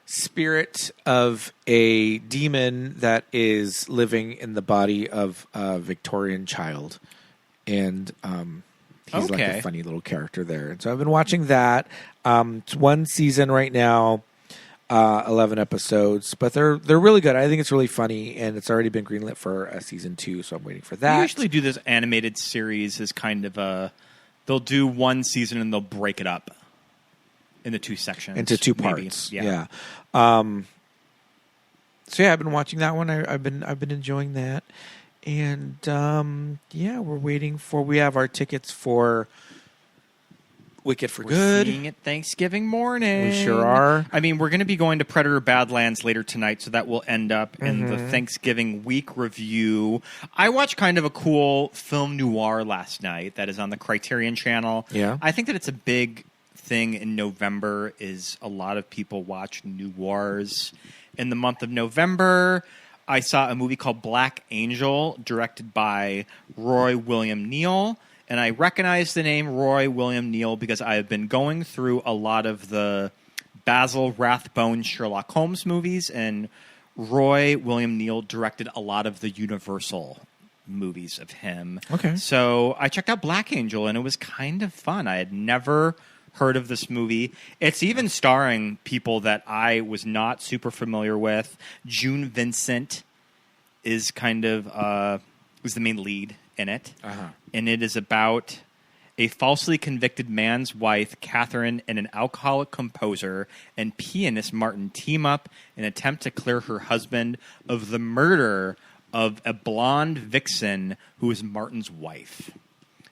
spirit of a demon that is living in the body of a Victorian child. And he's like a funny little character there. And so I've been watching that. It's one season right now, 11 episodes, but they're really good. I think it's really funny, and it's already been greenlit for a season 2, so I'm waiting for that. They usually do this animated series as kind of they'll do one season and they'll break it up into 2 sections. Into 2 maybe. parts. Yeah. So yeah, I've been watching that one. I've been enjoying that. And we're waiting for. We have our tickets for Wicked for Good. Seeing it Thanksgiving morning. We sure are. I mean, we're going to be going to Predator Badlands later tonight, so that will end up in the Thanksgiving week review. I watched kind of a cool film noir last night that is on the Criterion Channel. Yeah, I think that it's a big thing in November. Is a lot of people watch noirs in the month of November. I saw a movie called Black Angel, directed by Roy William Neill. And I recognize the name Roy William Neill because I have been going through a lot of the Basil Rathbone Sherlock Holmes movies. And Roy William Neill directed a lot of the Universal movies of him. Okay. So I checked out Black Angel, and it was kind of fun. I had never heard of this movie. It's even starring people that I was not super familiar with. June Vincent is is the main lead in it. And it is about a falsely convicted man's wife, Catherine, and an alcoholic composer and pianist, Martin, team up in an attempt to clear her husband of the murder of a blonde vixen who is Martin's wife.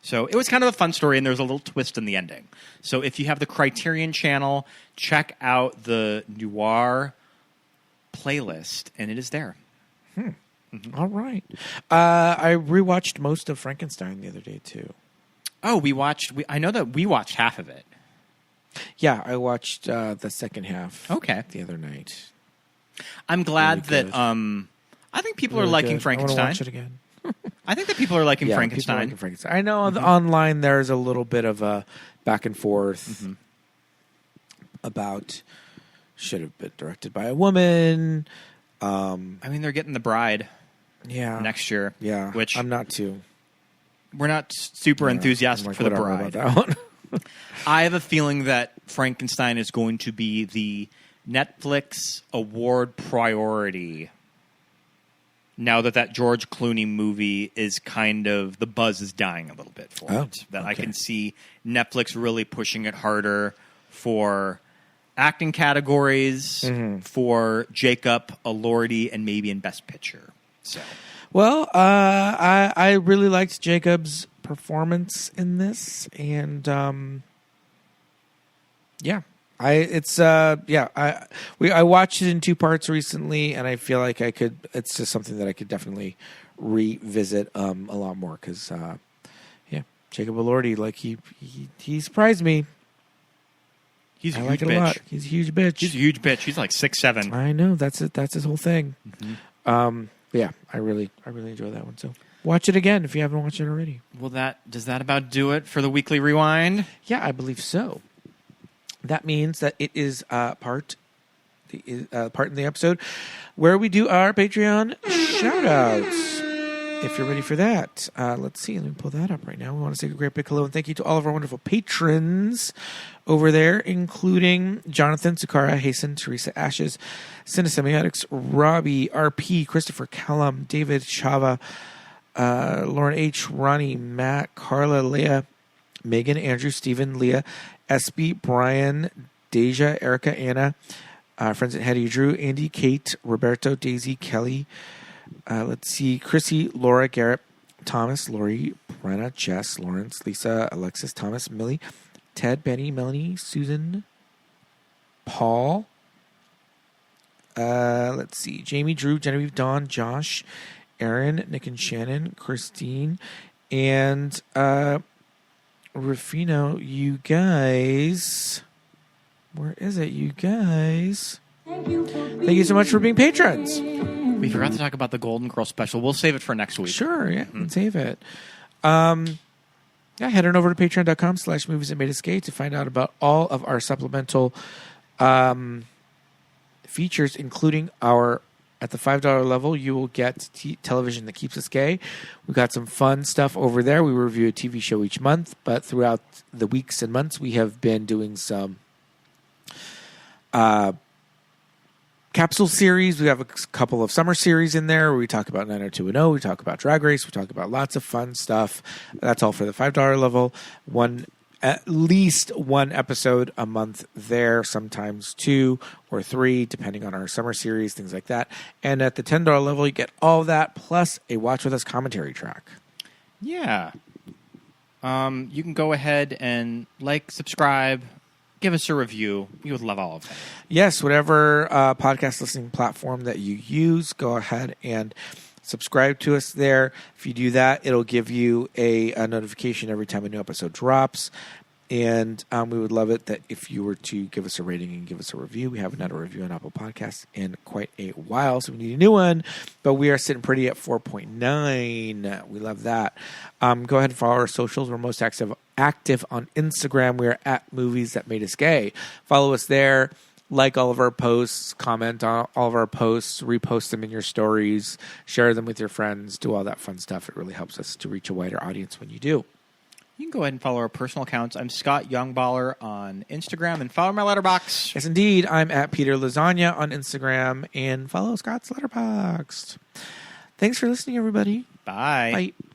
So it was kind of a fun story, and there was a little twist in the ending. So if you have the Criterion Channel, check out the Noir playlist, and it is there. All right. I rewatched most of Frankenstein the other day, too. Oh, I know that we watched half of it. Yeah, I watched the second half the other night. I'm glad that I think people are liking Frankenstein. I want to watch it again. I think that people are liking Frankenstein. People are liking Frankenstein. I know online there's a little bit of a back and forth about should have been directed by a woman. I mean, they're getting The Bride next year. Yeah, which I'm not too. We're not super enthusiastic for The Bride. About that one. I have a feeling that Frankenstein is going to be the Netflix award priority now that George Clooney movie is the buzz is dying a little bit for it. I can see Netflix really pushing it harder for acting categories, for Jacob Elordi, and maybe in Best Picture. So, well, I really liked Jacob's performance in this, and I watched it in 2 parts recently, and I feel like it's just something that I could definitely revisit a lot more because Jacob Elordi, like he surprised me. He's a huge bitch. A lot. He's a huge bitch. He's a huge bitch. He's like 6'7". I know. That's it. That's his whole thing. I really enjoy that one. So watch it again if you haven't watched it already. Well, does that about do it for the weekly rewind? Yeah, I believe so. That means that it is part in the episode where we do our Patreon shout-outs. If you're ready for that, let's see. Let me pull that up right now. We want to say a great big hello and thank you to all of our wonderful patrons over there, including Jonathan, Sakara, Hasten, Teresa Ashes, Cinesemiotics, Robbie, RP, Christopher Callum, David Chava, Lauren H., Ronnie, Matt, Carla, Leah, Megan, Andrew, Stephen, Leah, SB, Brian, Deja, Erica, Anna, friends at Hetty, Drew, Andy, Kate, Roberto, Daisy, Kelly, let's see, Chrissy, Laura, Garrett, Thomas, Lori, Brenna, Jess, Lawrence, Lisa, Alexis, Thomas, Millie, Ted, Benny, Melanie, Susan, Paul, let's see, Jamie, Drew, Genevieve, Dawn, Josh, Aaron, Nick and Shannon, Christine, and Rufino. You guys, where is it, you guys? Thank you so much for being patrons. We forgot to talk about the Golden Girl special. We'll save it for next week. Sure, yeah, let's save it. Head on over to patreon.com/movies that made us gay to find out about all of our supplemental features, including at the $5 level, you will get television that keeps us gay. We've got some fun stuff over there. We review a TV show each month, but throughout the weeks and months, we have been doing some capsule series. We have a couple of summer series in there where we talk about 90210. We talk about Drag Race. We talk about lots of fun stuff. That's all for the $5 level. At least one episode a month there, sometimes 2 or 3, depending on our summer series, things like that. And at the $10 level, you get all that plus a Watch With Us commentary track. Yeah. You can go ahead and subscribe, give us a review. We would love all of that. Yes, whatever podcast listening platform that you use, go ahead and subscribe to us there. If you do that, it'll give you a notification every time a new episode drops. And we would love it that if you were to give us a rating and give us a review. We haven't had a review on Apple Podcasts in quite a while, so we need a new one. But we are sitting pretty at 4.9. We love that. Go ahead and follow our socials. We're most active on Instagram. We are at Movies That Made Us Gay. Follow us there. Like all of our posts, comment on all of our posts, repost them in your stories, share them with your friends, do all that fun stuff. It really helps us to reach a wider audience when you do. You can go ahead and follow our personal accounts. I'm Scott Youngballer on Instagram and follow my letterbox. Yes, indeed. I'm at Peter Lasagna on Instagram and follow Scott's Letterboxd. Thanks for listening, everybody. Bye. Bye.